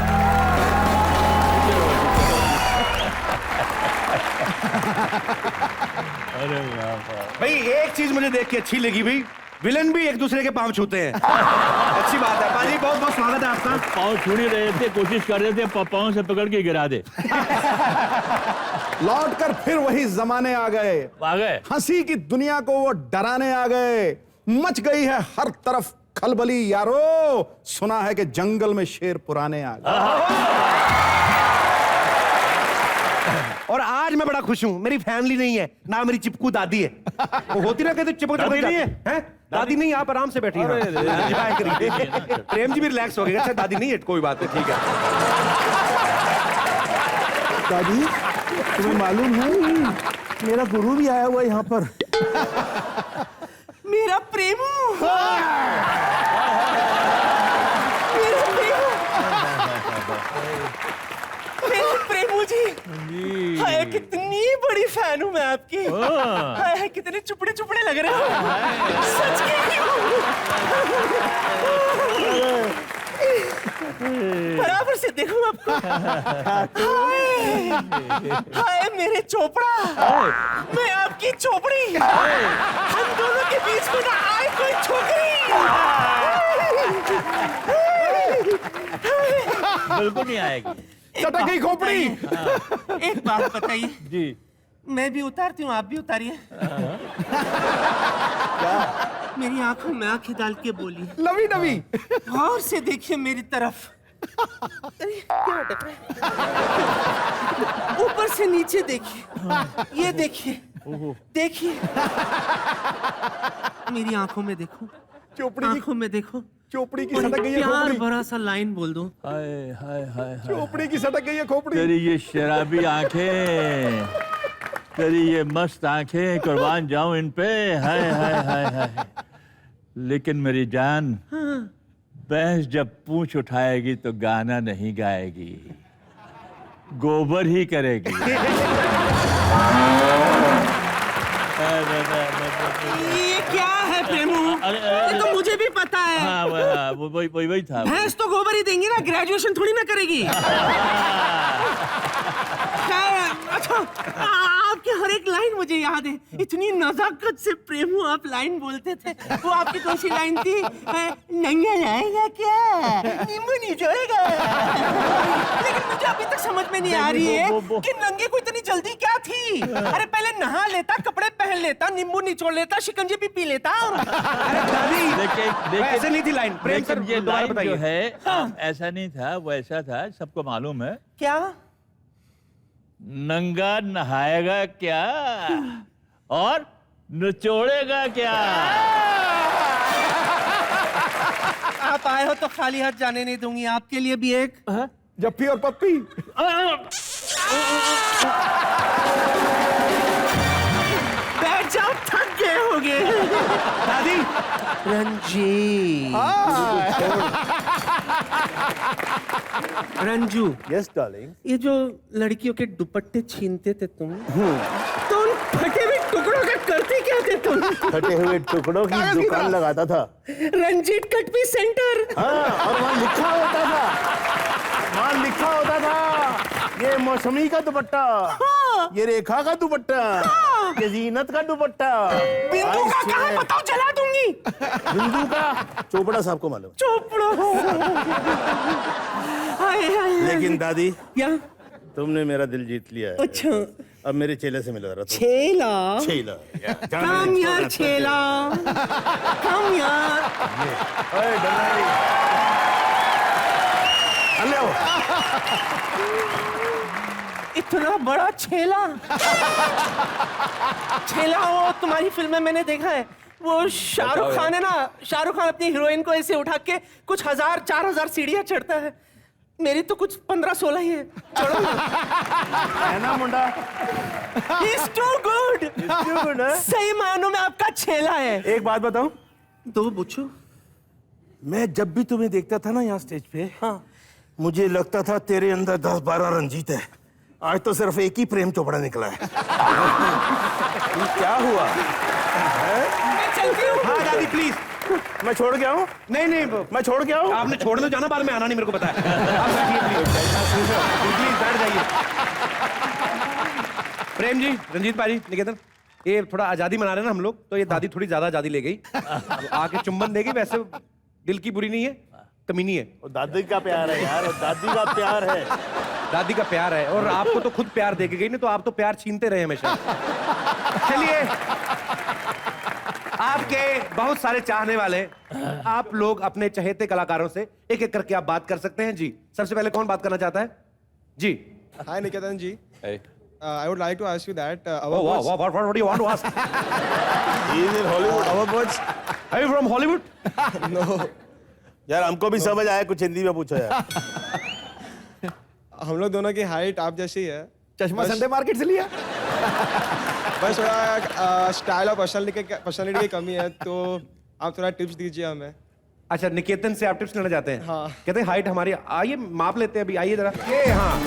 भाई एक चीज मुझे देख के अच्छी लगी भाई, विलन भी एक दूसरे के पांव छूते हैं। अच्छी बात है पाजी, बहुत बहुत स्वागत है आपका। पाँव छू नहीं रहे थे, कोशिश कर रहे थे पाँव से पकड़ के गिरा दे। लौट कर फिर वही जमाने आ गए, हंसी की दुनिया को वो डराने आ गए। मच गई है हर तरफ खलबली यारो, सुना है कि जंगल में शेर पुराने आ गए। और आज मैं बड़ा खुश हूं, मेरी फैमिली नहीं है ना, मेरी चिपकू दादी है। वो होती ना कहते चिपक दादी नहीं है, हैं? दादी नहीं, आप आराम से बैठी हैं। प्रेम जी भी रिलैक्स हो गए। अच्छा दादी नहीं है, कोई बात नहीं, ठीक है। दादी तुम्हें मालूम है मेरा गुरु भी आया हुआ यहाँ पर। मेरा प्रेमू, मेरे प्रेमू जी, हाय कितनी बड़ी फैन हूँ मैं आपकी। हाय कितने चुपड़े चुपड़े लग रहे हो, सच कह रही हूँ। बराबर से देखूं आपको। हाय मेरे चोपड़ा, मैं आपकी चोपड़ी, हम दोनों के बीच में ना आए कोई छोकरी। बिल्कुल नहीं आएगी। चटक गई खोपड़ी। एक बात बताइए जी, मैं भी उतारती हूँ, आप भी उतारिए। मेरी आंखों में आंखें डाल के बोली, नवी नवी गौर से देखिए मेरी तरफ। अरे क्या अटक रहा है? ऊपर से नीचे देखिए, ये देखिए, देखिए, मेरी आंखों में देखो, आंखों में देखो, चोपड़ी की और सटक गई है प्यार खोपड़ी। भरा सा लाइन बोल दो। हाय हाय हाय हाय चोपड़ी की सटक गई है खोपड़ी। तेरी ये शराबी आंखें, तेरी ये मस्त आंखें, कुर्बान जाऊं इन पे। हाय हाय हाय हाय। लेकिन मेरी जान, भैंस जब पूंछ उठाएगी तो गाना नहीं गाएगी, गोबर ही करेगी। ये क्या है प्रेमू? ये तो मुझे भी पता है। हाँ, वही था। भैंस तो गोबर ही देंगी ना, ग्रेजुएशन थोड़ी ना करेगी। अच्छा, आपकी हर एक लाइन मुझे याद है। इतनी नजाकत से प्रेमू आप लाइन बोलते थे। वो आपकी कौन सी लाइन थी? नंगा जाएगा क्या, नींबू निचोड़ेगा। लेकिन मुझे अभी तक समझ में नहीं आ रही है कि नंगे को इतनी जल्दी क्या थी। अरे पहले नहा लेता, कपड़े पहन लेता, नींबू निचोड़ लेता, शिकंजी भी पी लेता। अरे दादी, ऐसे नहीं थी लाइन। प्रेम सर, ये दोबारा लाइन जो बताइए। है ऐसा नहीं था, वो ऐसा था, सबको मालूम है। क्या? नंगा नहाएगा क्या और निचोड़ेगा क्या? आप आए हो तो खाली हाथ जाने नहीं दूंगी। आपके लिए भी एक जप्पी और पप्पी। बैठ जाओ, थक गए होगे। दादी, रंजीत, रंजू, यस डार्लिंग। ये जो लड़कियों के दुपट्टे छीनते थे तुम, तो उन फटे हुए टुकड़ों का करते क्या थे तुम? फटे हुए टुकड़ों की दुकान लगाता था। रंजीत कटपी सेंटर। हाँ, और वहाँ लिखा होता था, वहाँ लिखा होता था, ये मौसमी का दुपट्टा, ये रेखा का दुपट्टा, ये जीनत का दुपट्टा। बिंदु का कहाँ है बताओ, जला दूंगी। बिंदु का चोपड़ा साहब को मालूम। चोपड़ा। हाय हाय। लेकिन दादी, क्या? तुमने मेरा दिल जीत लिया है। अच्छा, अब मेरे चेले से मिला रहा था। छेला। छेला। कम यार छेला, कम यार। ओए डरना हेलो। इतना बड़ा छेला। छेला वो तुम्हारी फिल्म में मैंने देखा है। वो शाहरुख खान है ना, शाहरुख खान अपनी हीरोइन को ऐसे उठा के कुछ 1000-4000 सीढ़ियां चढ़ता है। मेरी तो कुछ 15-16 ही है। चढ़ो ना। है ना मुंडा? He's too good. सही मायनों में आपका छेला है। एक बात बताऊं? दो पूछो। मैं जब भी तुम्हें देखता था ना यहाँ स्टेज पे, हाँ, मुझे लगता था तेरे अंदर 10-12 रंजीत है। आज तो सिर्फ एक ही प्रेम चोपड़ा निकला है। क्या हुआ? मैं चलती हूँ। हाँ दादी प्लीज। मैं छोड़ के आऊं? नहीं नहीं, मैं छोड़ के आऊं? आपने छोड़ दो जाना, बाद में आना नहीं, मेरे को पता है। आप बैठिए प्लीज, बैठ जाइए। प्रेम जी, रंजीत भाई, निकेतन, ये थोड़ा आजादी मना रहे हैं ना हम लोग, तो ये दादी थोड़ी ज्यादा आजादी ले गई। आके चुम्बन देगी, वैसे दिल की बुरी नहीं है, कमीनी है। वो दादी का प्यार है यार, वो दादी का प्यार है। दादी का प्यार है, और आपको तो खुद प्यार दे के गई, नहीं तो आप तो प्यार छीनते रहे हमेशा। चलिए, आपके बहुत सारे चाहने वाले, आप लोग अपने चहेते कलाकारों से एक एक करके आप बात कर सकते हैं। जी, सबसे पहले कौन बात करना चाहता है? जी। Hi Niketan ji. Hey. I would like to ask you that Oh, wow, what do you want to ask? He is in Hollywood. our birds. Are you from Hollywood? No. यार हमको भी समझ आया, कुछ हिंदी में पूछो यार। हम लोग दोनों की हाइट आप जैसी है। चश्मा संडे मार्केट से लिया। बस थोड़ा स्टाइल और पर्सनालिटी की कमी है, तो आप थोड़ा टिप्स दीजिए हमें। अच्छा, निकेतन से आप टिप्स लेना चाहते हैं? हाँ। कहते हैं हाइट हमारी, आइए माप लेते हैं अभी, आइए जरा। ये हाँ,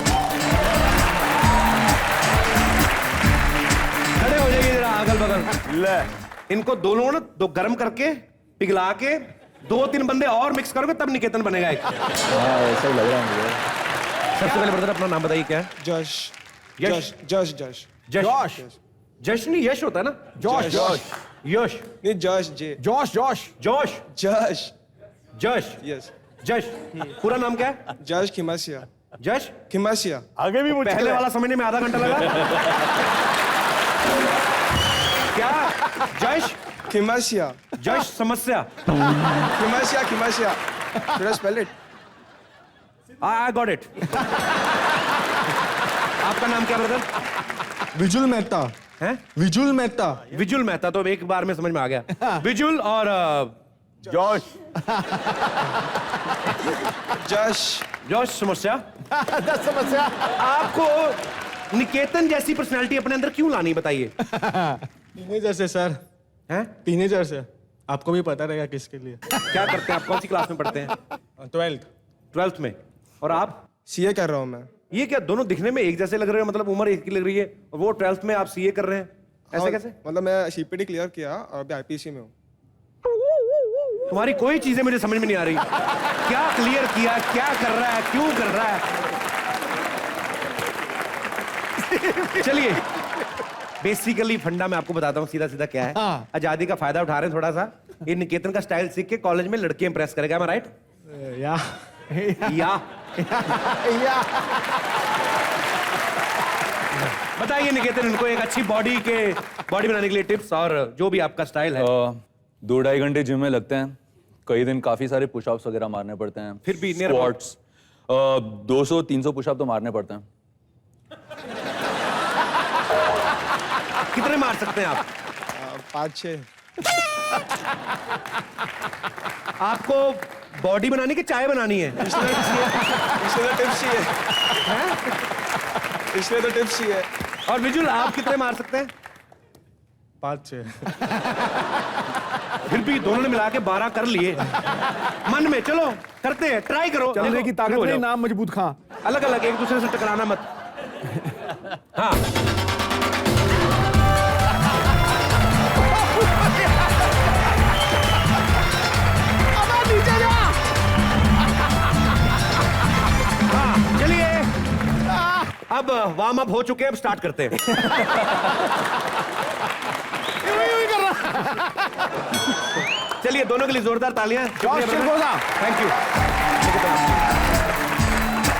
खड़े हो जाइए जरा अगल बगल। ले, इनको दोनों ना दो गरम करके पिघला के 2-3 बंदे और मिक्स करोगे तब निकेतन बनेगा एक। हाँ ऐसा ही लग रहा है मुझे। सबसे पहले ब्रदर अपना नाम बताइए, क्या है? जश। यश। जश जश। जश। जश नहीं, यश होता है ना? जोश जोश यश। नहीं जश जे। जोश जोश जोश। जश। जश। यस। जश। पूरा नाम क्या है? जश खिमासिया। जश। खिमासिया। आगे भी मुझे पहले वाला समझने में आधा घंटा लगा। क्या? जश। खिमासिया। जश समस्या। खिमासिया खिमासिया। Should I spell it? I got it. आपका नाम क्या ब्रदर? विजुल मेहता हैं? विजुल मेहता विजुल मेहता, तो एक बार में समझ में आ गया। विजुल और जोश। जोश समस्या। समस्या। आपको निकेतन जैसी पर्सनालिटी अपने अंदर क्यों लानी, बताइए। टीनेजर से सर, हैं? टीनेजर से। आपको भी पता रहेगा किसके लिए। क्या करते हैं आप? कौन सी क्लास में पढ़ते हैं? 12th में। और आप? सीए कर रहा हूँ मैं। ये क्या, दोनों दिखने में एक जैसे लग रहे हैं, मतलब उम्र एक की लग रही है, और वो 12th में आप सीए कर रहे हैं, ऐसे कैसे? मतलब मैं सीपीटी क्लियर किया और अभी आईपीसी में हूँ। तुम्हारी कोई चीजें मुझे समझ में नहीं आ रही। क्या क्लियर किया, क्या कर रहा है, क्यों कर रहा है? चलिए, बेसिकली फंडा मैं आपको बताता हूँ सीधा सीधा क्या है। आजादी का फायदा उठा रहे हैं थोड़ा सा। ये निकेतन का स्टाइल सीख के कॉलेज में लड़के इंप्रेस करेगा, मैं राइट? या बताइए निकेतन, इनको एक अच्छी बॉडी बनाने के लिए टिप्स और जो भी आपका स्टाइल है। 2-2.5 घंटे जिम में लगते हैं, कई दिन काफी सारे पुशअप्स वगैरह मारने पड़ते हैं, फिर भी स्क्वाट्स 200-300 पुशअप तो मारने पड़ते हैं। कितने मार सकते हैं आप? 5-6। आपको बॉडी बनानी कि चाय बनानी है? इसलिए तो टिप्स चाहिए। इसलिए तो टिप्स चाहिए। और विजुल, आप कितने मार सकते हैं? 5-6। फिर भी दोनों ने मिला के 12 कर लिए मन में। चलो करते हैं, ट्राई करो। चलने की ताकत नहीं, नाम मजबूत खां। अलग अलग, एक दूसरे से टकराना मत। हाँ, चलिए अब वार्म अप हो चुके हैं, अब स्टार्ट करते हैं। चलिए दोनों के लिए जोरदार तालियां। Thank you.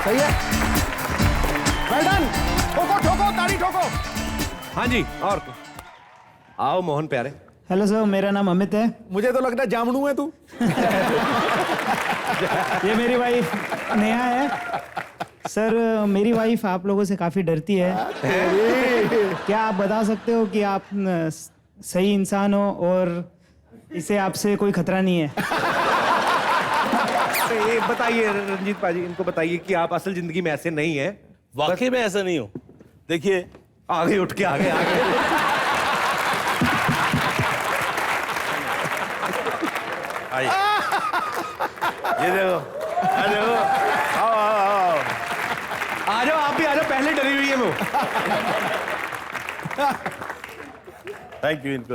सही है, वेल डन। ठोको ठोको, ताली ठोको। हाँ जी, और आओ मोहन प्यारे। हेलो सर, मेरा नाम अमित है। मुझे तो लगता है जामनू है तू। ये मेरी वाइफ नेहा है। सर, मेरी वाइफ आप लोगों से काफी डरती है। क्या आप बता सकते हो कि आप सही इंसान हो और इसे आपसे कोई खतरा नहीं है? ये बताइए रंजीत पाजी, इनको बताइए कि आप असल जिंदगी में ऐसे नहीं है। वाकई में ऐसा नहीं हो। देखिए, आगे उठ के आगे आइए। ये देखो, आओ आओ आओ। आ जाओ, आप भी आ जाओ, पहले डरी हुई है वो। थैंक यू इनको।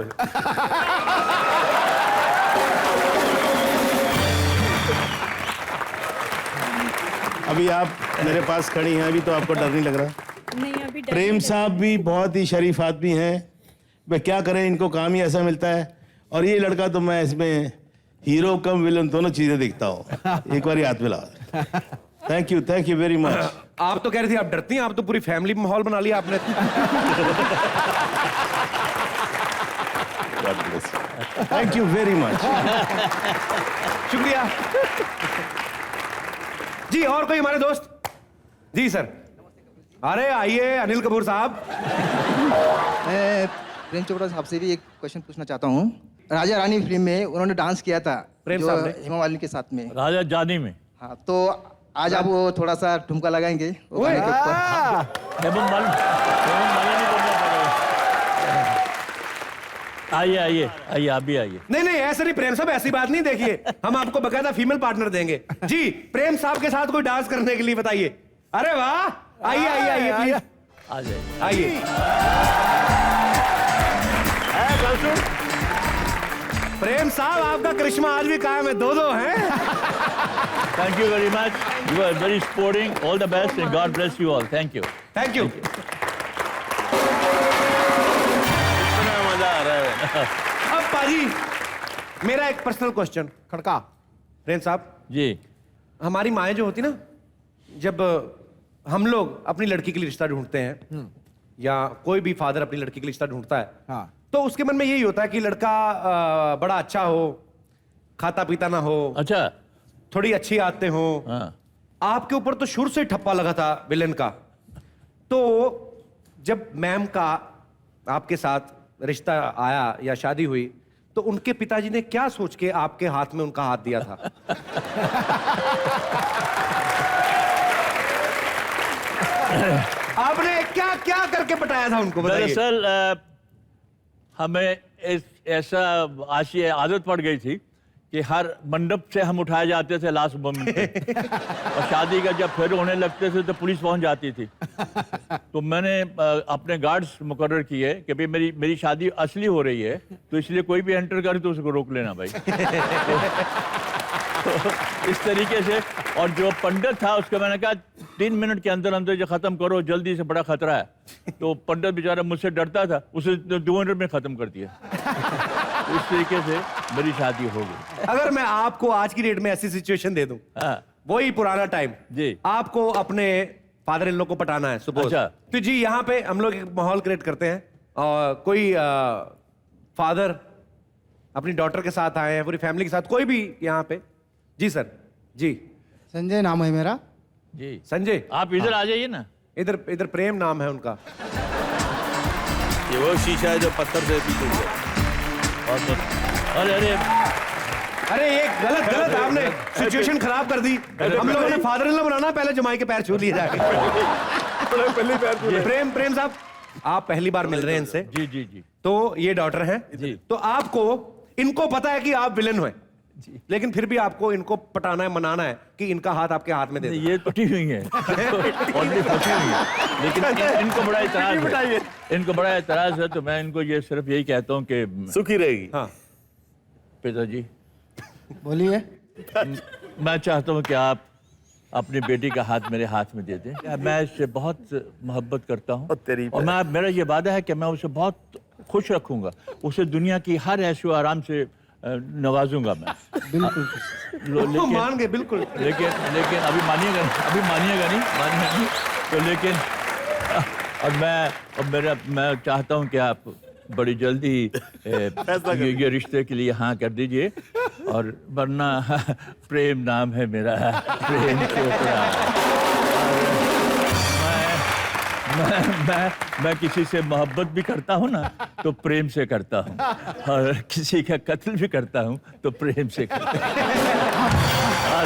अभी आप मेरे पास खड़ी हैं, अभी तो आपको डर नहीं लग रहा? नहीं, अभी डर प्रेम साहब भी बहुत ही शरीफ आदमी हैं। वे क्या करें, इनको काम ही ऐसा मिलता है। और ये लड़का तो मैं इसमें हीरो कम विलन दोनों चीजें दिखता हूँ। एक बार हाथ मिलाओ। Thank you very much. आप तो कह रही थी आप डरती हैं, आप तो पूरी फैमिली में माहौल बना लिया आपने। Thank you very much. शुक्रिया जी। और कोई हमारे दोस्त? जी सर। अरे आइए अनिल कपूर साहब। मैं प्रेम चोपड़ा साहब से भी एक क्वेश्चन पूछना चाहता हूँ। राजा रानी फिल्म में उन्होंने डांस किया था प्रेम जो साहब ने? हेमा मालिनी के साथ में। राजा जानी में। हाँ, तो आज आप वो थोड़ा सा ठुमका लगाएंगे वो गाने के ऊपर। हेमंत मालिनी करना पड़ेगा। आइए आप भी आइए। नहीं ऐसे नहीं प्रेम साहब, ऐसी बात नहीं। देखिए, हम आपको बकायदा फीमेल पार्टनर देंगे। जी, प्रेम साहब के साथ कोई डांस करने के लिए बताइए। अरे वाह, आइए प्लीज आ जाइए। आइए। प्रेम साहब, आपका करिश्मा आज भी कायम है। दो हैं। Thank you very much. You are very sporting. All the best and God bless you all. Thank you. Thank you. मजा आ रहा है। अब पाजी, मेरा एक पर्सनल क्वेश्चन। खड़का। प्रेम साहब जी। हमारी माएँ जो होती ना, जब हम लोग अपनी लड़की के लिए रिश्ता ढूंढते हैं या कोई भी फादर अपनी लड़की के लिए रिश्ता ढूंढता है, हाँ, तो उसके मन में यही होता है कि लड़का बड़ा अच्छा हो, खाता पीता ना हो, अच्छा। थोड़ी अच्छी आदतें हो, हाँ। आपके ऊपर तो शुरू से ठप्पा लगा था विलेन का। तो जब मैम का आपके साथ रिश्ता आया या शादी हुई, तो उनके पिताजी ने क्या सोच के आपके हाथ में उनका हाथ दिया था? आपने क्या क्या करके पटाया था उनको, बताइए। दरअसल हमें ऐसा आदत पड़ गई थी कि हर मंडप से हम उठाए जाते थे लास्ट मोमेंट पे। और शादी का जब फेरे होने लगते थे तो पुलिस पहुंच जाती थी। तो मैंने अपने गार्ड्स मुकर्रर किए कि भाई मेरी शादी असली हो रही है, तो इसलिए कोई भी एंटर करे तो उसको रोक लेना भाई। तो इस तरीके से। और जो पंडित था उसको मैंने कहा 3 मिनट के अंदर अंदर जो खत्म करो, जल्दी से, बड़ा खतरा है। तो पंडित बेचारा मुझसे डरता था, उसे 2 मिनट में खत्म कर दिया। इस तरीके से मेरी शादी हो गई। अगर मैं आपको आज की डेट में ऐसी सिचुएशन दे दूं, वही पुराना टाइम जी, आपको अपने फादर इन लॉ को पटाना है, सपोज। अच्छा। तो जी यहाँ पे हम लोग एक माहौल क्रिएट करते हैं, और कोई फादर अपनी डॉटर के साथ आए हैं, पूरी फैमिली के साथ, कोई भी यहाँ पे। जी सर। जी संजय नाम है मेरा। जी संजय, आप इधर आ जाइए ना। इधर प्रेम नाम है उनका। ये वो शीशा है जो पत्थर से भी टूट गया। अरे अरे अरे ये गलत आपने सिचुएशन खराब कर दी। हम लोगों ने फादर इन लॉ बनाना, पहले जमाई के पैर छू लिए जाके। प्रेम साहब, आप पहली बार मिल रहे हैं इनसे। जी जी जी। तो ये डॉटर है जी। तो आपको इनको पता है कि आप विलेन हुए, लेकिन फिर भी आपको इनको पटाना है, मनाना है कि इनका हाथ आपके हाथ में दे दो। ये पटी हुई है, ऑलरेडी पटी हुई है, लेकिन इनको बड़ा इतराज है। इनको बड़ा इतराज है, तो मैं इनको ये सिर्फ यही कहता हूँ कि सुखी रहेगी। हाँ पिताजी बोलिए। मैं चाहता हूँ कि आप अपनी बेटी का हाथ मेरे हाथ में दे दें। मैं इससे बहुत मोहब्बत करता हूँ, और मेरा ये वादा है कि मैं उसे बहुत खुश रखूंगा, उसे दुनिया की हर ऐशो आराम से नवाजूंगा मैं। बिल्कुल मान गए, बिल्कुल। लेकिन अभी मानिएगा नहीं। तो लेकिन मैं चाहता हूं कि आप बड़ी जल्दी ये रिश्ते के लिए हाँ कर दीजिए, और वरना प्रेम नाम है मेरा, प्रेम चोपड़ा। मैं किसी से मोहब्बत भी करता हूँ ना तो प्रेम से करता हूँ, और किसी का कत्ल भी करता हूँ तो प्रेम से करता हूँ। और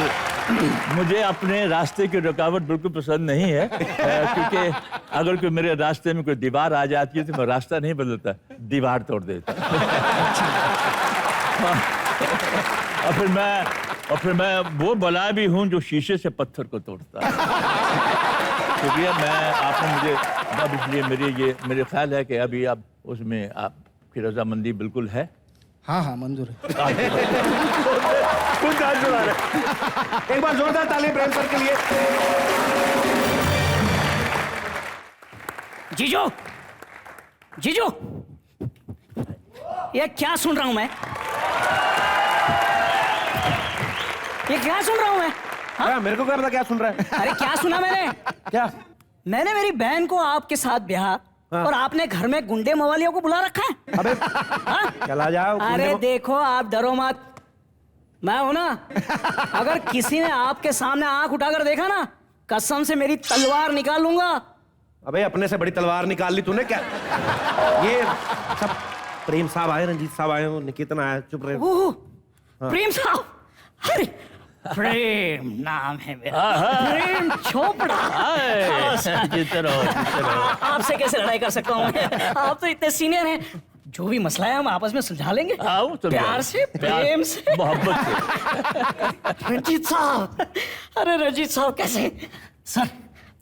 मुझे अपने रास्ते की रुकावट बिल्कुल पसंद नहीं है, क्योंकि अगर कोई मेरे रास्ते में कोई दीवार आ जाती है तो मैं रास्ता नहीं बदलता, दीवार तोड़ देता। और फिर मैं वो बला भी हूँ जो शीशे से पत्थर को तोड़ता है। शुक्रिया। आपने मुझे अब, इसलिए मेरे ख्याल है कि अभी आप उसमें आपकी रजामंदी बिल्कुल है। हाँ मंजूर है। एक बार जोरदार ताली प्रेम सर के लिए। जीजू, ये क्या सुन रहा हूं मैं? ये क्या सुन रहा हूं मैं? हाँ? मेरे को क्या पता क्या सुन रहा है? अरे क्या सुना मैंने? क्या? मैंने मेरी बहन को आपके साथ ब्याह, और आपने घर में गुंडे मवालियों को बुला रखा है। अबे चला जाओ। अरे देखो, आप डरो मत, मैं हूं ना। अगर किसी ने आपके सामने आंख उठाकर देखा ना, कसम से मेरी तलवार निकाल लूंगा। अबे अपने से बड़ी तलवार निकाल ली तूने क्या? ये सब प्रेम साहब आए, रंजीत साहब आए, निकेतन आया, चुप रहे। प्रेम साहब, अरे प्रेम नाम है मेरा, प्रेम चोपड़ा। आपसे कैसे लड़ाई कर सकता हूँ? आप तो इतने सीनियर हैं, जो भी मसला है हम आपस में सुलझा लेंगे, प्यार से, प्रेम से, मोहब्बत से। रंजीत साहब, अरे रंजीत साहब कैसे? सर,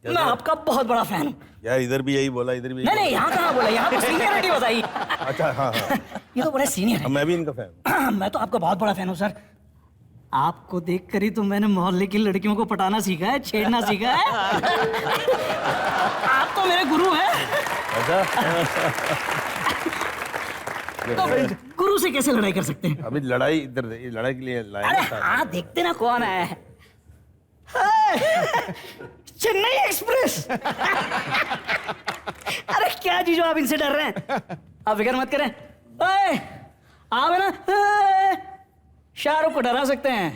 मैं आपका बहुत बड़ा फैन हूँ। यार इधर भी यही बोला, इधर भी। नहीं, यहाँ कहाँ बोला, यहाँ तो सीनियरिटी बताइए। अच्छा हाँ। ये तो बड़े सीनियर है। मैं भी इनका फैन। मैं तो आपका बहुत बड़ा फैन हूँ सर। आपको देखकर ही तो मैंने मोहल्ले की लड़कियों को पटाना सीखा है, छेड़ना सीखा है। आप तो मेरे गुरु हैं। तो गुरु से कैसे लड़ाई कर सकते हैं? अभी लड़ाई इधर, लड़ाई के लिए लाए। अरे हाँ, देखते ना कौन आया है। चेन्नई एक्सप्रेस। अरे क्या जीजो, आप इनसे डर रहे हैं? आप फिक्र मत करें। ओए, आप है ना शाहरुख को डरा सकते हैं,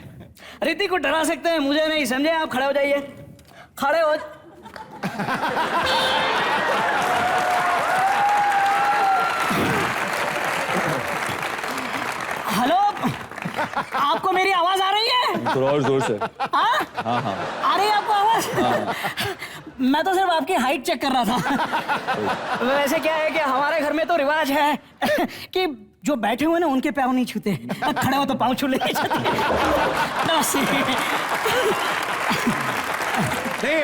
ऋतिक को डरा सकते हैं, मुझे नहीं, समझे? आप खड़े हो जाइए, खड़े हो। हेलो, आपको मेरी आवाज आ रही है? थोड़ा और जोर से। हाँ? हाँ हाँ आ रही है आपको आवाज? मैं तो सिर्फ आपकी हाइट चेक कर रहा था। वैसे क्या है कि हमारे घर में तो रिवाज है कि जो बैठे हुए ना उनके पाँव नहीं छूते, खड़े हो तो पाँव छू लेके जाते। नहीं,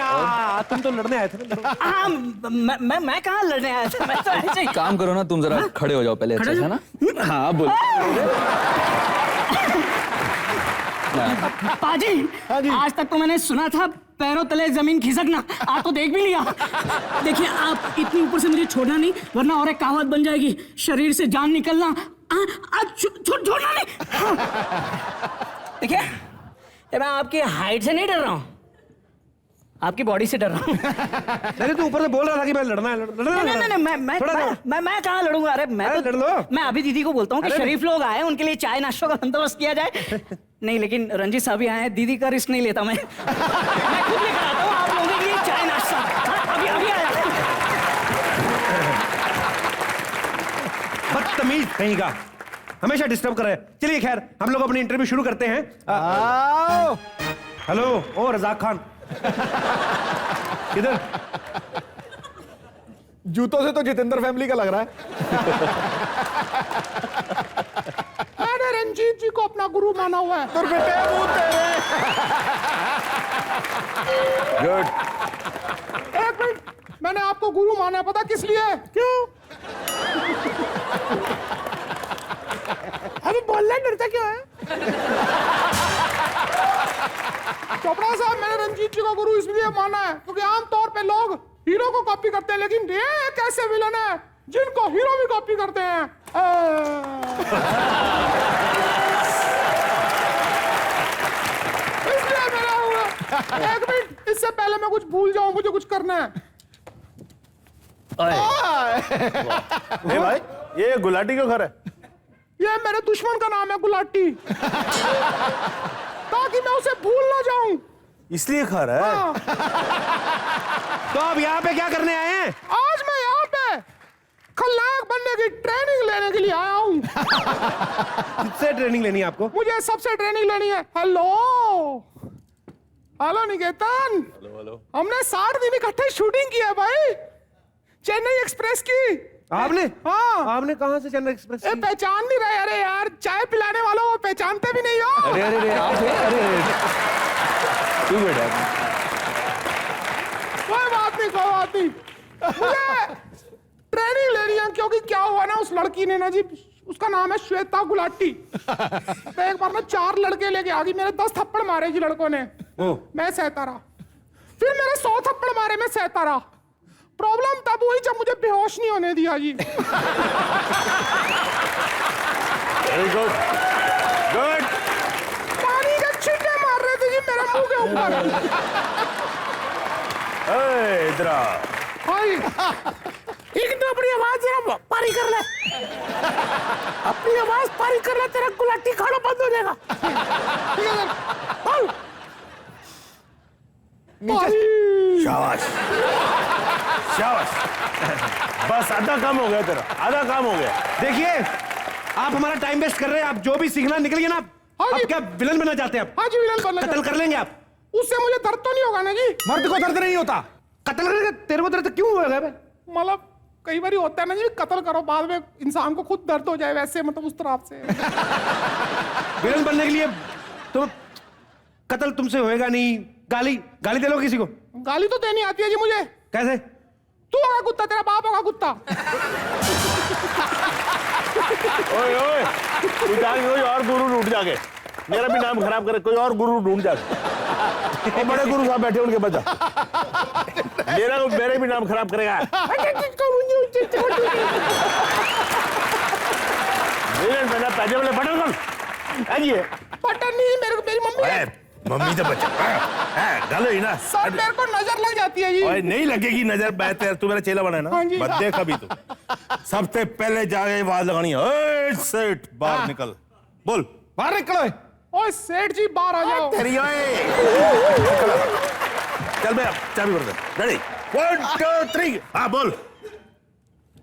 तुम तो लड़ने आए थे ना। हाँ, मैं कहाँ लड़ने आया था, मैं तो ऐसे ही। काम करो ना, तुम जरा खड़े हो जाओ पहले, अच्छा है ना? हाँ बोल। पाजी, आज तक तो मैंने सुना था पैरों तले जमीन खिसकना, आप तो देख भी लिया। देखिए, आप इतनी ऊपर से मुझे छोड़ना नहीं, वरना और एक कहावत बन जाएगी, शरीर से जान निकलना, छोड़ना नहीं। देखिए, मैं आपकी हाइट से नहीं डर रहा हूँ, आपकी बॉडी से डर रहा हूँ। नहीं, तू ऊपर से बोल रहा था कि मैं लड़ना है, नहीं, मैं कहाँ लड़ूंगा? अरे मैं लड़ लो। मैं अभी दीदी को बोलता हूँ कि शरीफ लोग आए, उनके लिए चाय नाश्तों का बंदोबस्त किया जाए। नहीं, लेकिन रंजीत साहब भी आए हैं, दीदी का रिस्क नहीं लेता मैं खुद लेकर आता हूँ आप लोगों के लिए चाय नाश्ता। अभी आया। बदतमीज कहीं का, हमेशा डिस्टर्ब कर रहे हैं। चलिए खैर, हम लोग अपनी इंटरव्यू शुरू करते हैं। हेलो, ओ रजाक खान, किधर? जूतों से तो जितेंद्र फैमिली का लग रहा है। मैंने रंजीत जी को अपना गुरु माना हुआ है। तो बेटे वो तेरे। गुड। एक मिनट, मैंने आपको गुरु माना है, पता किस लिए? क्यों? अभी बोलने डरता क्यों है? चोपड़ा साहब, मैंने रंजीत जी को गुरु इसलिए माना है क्योंकि आमतौर पे लोग हीरो को कॉपी करते हैं, लेकिन ये एक ऐसे विलन है जिनको हीरो भी कॉपी करते हैं। इसलिए मेरा हुआ। एक मिनट, इससे पहले मैं कुछ भूल जाऊं, मुझे कुछ करना है। नहीं भाई, ये गुलाटी क्यों खा रहा है? ये मेरे दुश्मन का नाम है, गुलाटी। ताकि मैं उसे भूल ना जाऊं, इसलिए खा रहा है। तो अब यहाँ पे क्या करने आए हैं? आज मैं यहाँ पे खलनायक बनने की ट्रेनिंग लेने के लिए आया हूँ। किससे ट्रेनिंग लेनी है आपको? मुझे सबसे ट्रेनिंग लेनी है। हेलो निकेतन। हेलो। हमने 60 दिन इकट्ठे शूटिंग की है भाई, चेन्नई एक्सप्रेस की। आपने? हाँ। आपने कहाँ से चेन्नई एक्सप्रेस? पहचान नहीं रहे? अरे यार, चाय पिलाने वालों को पहचानते भी नहीं हो। अरे आप थे? अरे तू बेटा, कोई बात नहीं। मुझे ट्रेनिंग लेनी है क्योंकि क्या हुआ ना, उस लड़की ने ना जी, उसका नाम है श्वेता गुलाटी। तो एक बार ना 4 लड़के लेके आ गई, मेरे 10 थप्पड़ मारे जी लड़कों ने। मैं सहता रहा, फिर मेरे 100 थप्पड़ मारे, मैं सहता रहा। प्रॉब्लम तब हुई जब मुझे बेहोश नहीं होने दिया जी। Very good. पानी के छींटे मार रहे थे जी मेरे मुंह के ऊपर। इधर आ। भाई, एक तो अपनी आवाज जरा पारी कर ले। अपनी आवाज पारी कर ले, तेरा गुलाटी खाना बंद हो जाएगा। ठीक है सर। शाबाश। बस आधा काम हो गया तेरा, आधा काम हो गया। देखिए, आप हमारा टाइम वेस्ट कर रहे हैं। आप जो भी सीखना निकलिए ना। आप क्या विलन बनना चाहते हैं? हाँ जी, विलन बनना। कत्ल कर लेंगे आप? उससे मुझे दर्द तो नहीं होगा ना जी? मर्द को दर्द नहीं होता। कत्ल करेंगे, तेरे को दर्द क्यों होगा? मतलब कई बार होता है ना जी, कत्ल करो, बाद में इंसान को खुद दर्द हो जाए, वैसे मतलब उस तरह से। विलन बनने के लिए तो कत्ल तुमसे होएगा नहीं। गाली दे लो किसी को। गाली तो देनी आती है जी मुझे। कैसे? तू होगा कुत्ता, तेरा बाप होगा कुत्ता। ओए, तू जाके कोई और गुरु ढूंढ जाके, मेरा भी नाम खराब करे, कोई और गुरु ढूंढ जाके। बड़े गुरु साहब बैठे, उनके बचा। मेरे भी नाम खराब करेगा। पैसे वाले बटन कौन? आइए। बटन नहीं, मेरी मम्मी है। मम्मी तो बचा गालो ही ना। सब मेरे को नजर लग जाती है जी। ओए, नहीं लगेगी नजर। तू मेरा चेला बना है ना। हाँ जी। मत देख अभी तू। सबसे पहले जाके आवाज लगानी है, सेठ बाहर निकल। बोल। बाहर निकलो। ओए सेठ जी बाहर आ जाओ। तेरी ओए। चल बे, चाबी भर दे। रेडी 1 2 3 हाँ बोल।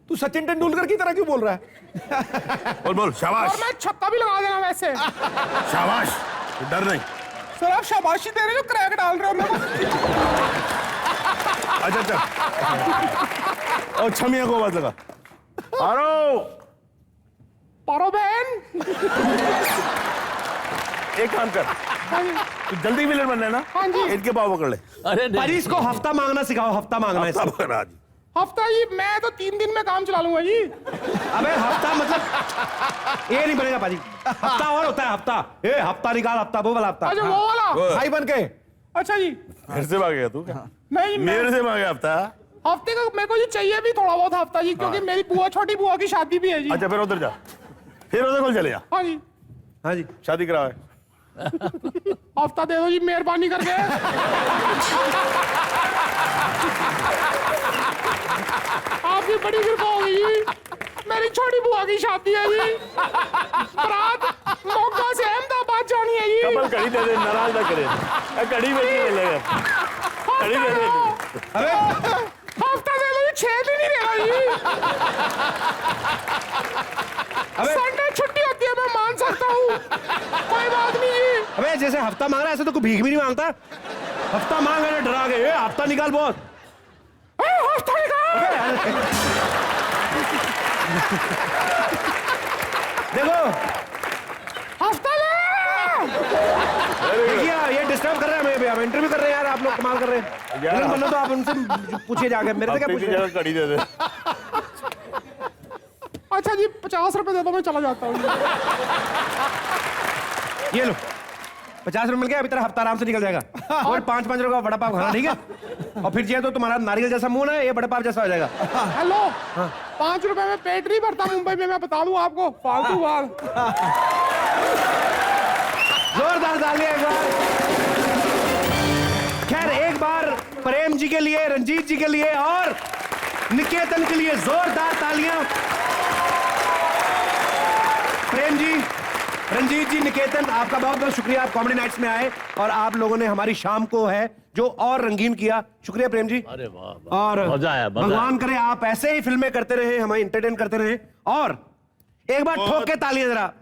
तू सचिन तेंदुलकर की तरह क्यों बोल रहा है? बोल बोल शाबाश। और मैं छक्का भी लगा देना वैसे। शाबाश, डर नहीं। सर आप शाबाशी दे रहे हो, क्रैक डाल रहे हो मेरे को। अच्छा अच्छा। और छमिया को आवाज लगा। आरो पारो बहन। एक काम कर, तू जल्दी विलेन बनना है ना? हाँ जी। इनके पाव पकड़ ले। अरे भाजी इसको हफ्ता मांगना सिखाओ, हफ्ता मांगना है हफ्ता इसको। पकड़ आज। हफ्ता जी मैं तो 3 दिन में काम चला लूंगा जी। अबे हफ्ता मतलब ये नहीं बनेगा भाजी, हफ्ता और होता है हफ्ता। ए हफ्ता निकाल, हफ्ता वो वाला हफ्ता। अच्छा वो वाला भाई बन के। अच्छा जी। घर से मांगेगा तू क्या? नहीं मेरे से मांगे हफ्ता। हफ्ते का मेरे को ये चाहिए भी थोड़ा बहुत हफ्ता जी, क्योंकि मेरी बुआ छोटी बुआ की शादी भी है जी। अच्छा फिर उधर जा, फिर उधर को चले जा। हाँ जी। हाँ जी शादी कराओ। हफ्ता दे दो जी मेहरबानी करके। आपकी बड़ी कृपा होगी जी। मेरी छोटी बुआ की शादी है जी। बारात मोगा से अहमदाबाद जानी है जी। कमल कड़ी दे दे, नाराज ना करे। कड़ी में नहीं मिलेगा। कड़ी दे दे। अबे हफ्ता दे दो जी, 6 दिन ही देगा जी। संडे छुट्टी होती है, मैं मान सकता हूँ, कोई बात नहीं जी। अबे जैसे हफ्ता मांग रहा है ऐसे तो कोई भीख भी नहीं मांगता। हफ्ता मांग रहे डरा गए, ए हफ्ता निकाल बहुत। हफ्ता निकाल। देखो हफ्ता ले। देखिए ये डिस्टर्ब कर रहे हैं हमें, हम इंटरव्यू कर रहे हैं यार, आप लोग कमाल कर रहे हैं। विलेन बनना तो आप उनसे पूछिए जाके, मेरे से क्या पूछ रहे हैं? कड़ी दे दे। अच्छा जी 50 रुपए दे दो, मैं चला जाता हूँ। ये लो 50 रुपए मिल गया, अभी तेरा हफ्ता आराम से निकल जाएगा। और 5-5 रुपए का वड़ा पाव खाना, ठीक है? और फिर चाहिए तो तुम्हारा नारियल जैसा मुंह ना, ये बड़ा पाव जैसा हो जाएगा। हेलो 5 रुपए में पेट नहीं भरता मुंबई में, मैं बता दूं आपको, फालतू बात। जोरदार तालियां एक बार। खैर एक बार प्रेम जी के लिए, रंजीत जी के लिए और निकेतन के लिए जोरदार तालियां। प्रेम जी, रंजीत जी, निकेतन, आपका बहुत बहुत शुक्रिया, आप कॉमेडी नाइट्स में आए और आप लोगों ने हमारी शाम को है जो और रंगीन किया। शुक्रिया प्रेम जी। अरे वाह, और मजा आया, मजा भगवान करे आप ऐसे ही फिल्में करते रहे, हमें एंटरटेन करते रहे। और एक बार ठोक के तालियां जरा।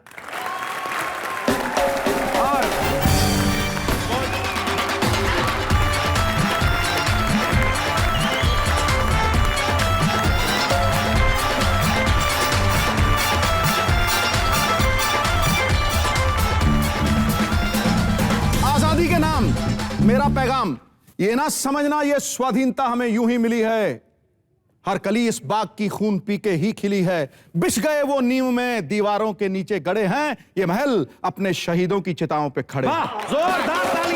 और आजादी के नाम मेरा पैगाम, ये ना समझना ये स्वाधीनता हमें यूं ही मिली है। हर कली इस बाग की खून पी के ही खिली है। बिछ गए वो नींव में, दीवारों के नीचे गड़े हैं ये महल, अपने शहीदों की चिताओं पे खड़े। जोरदार तालियां।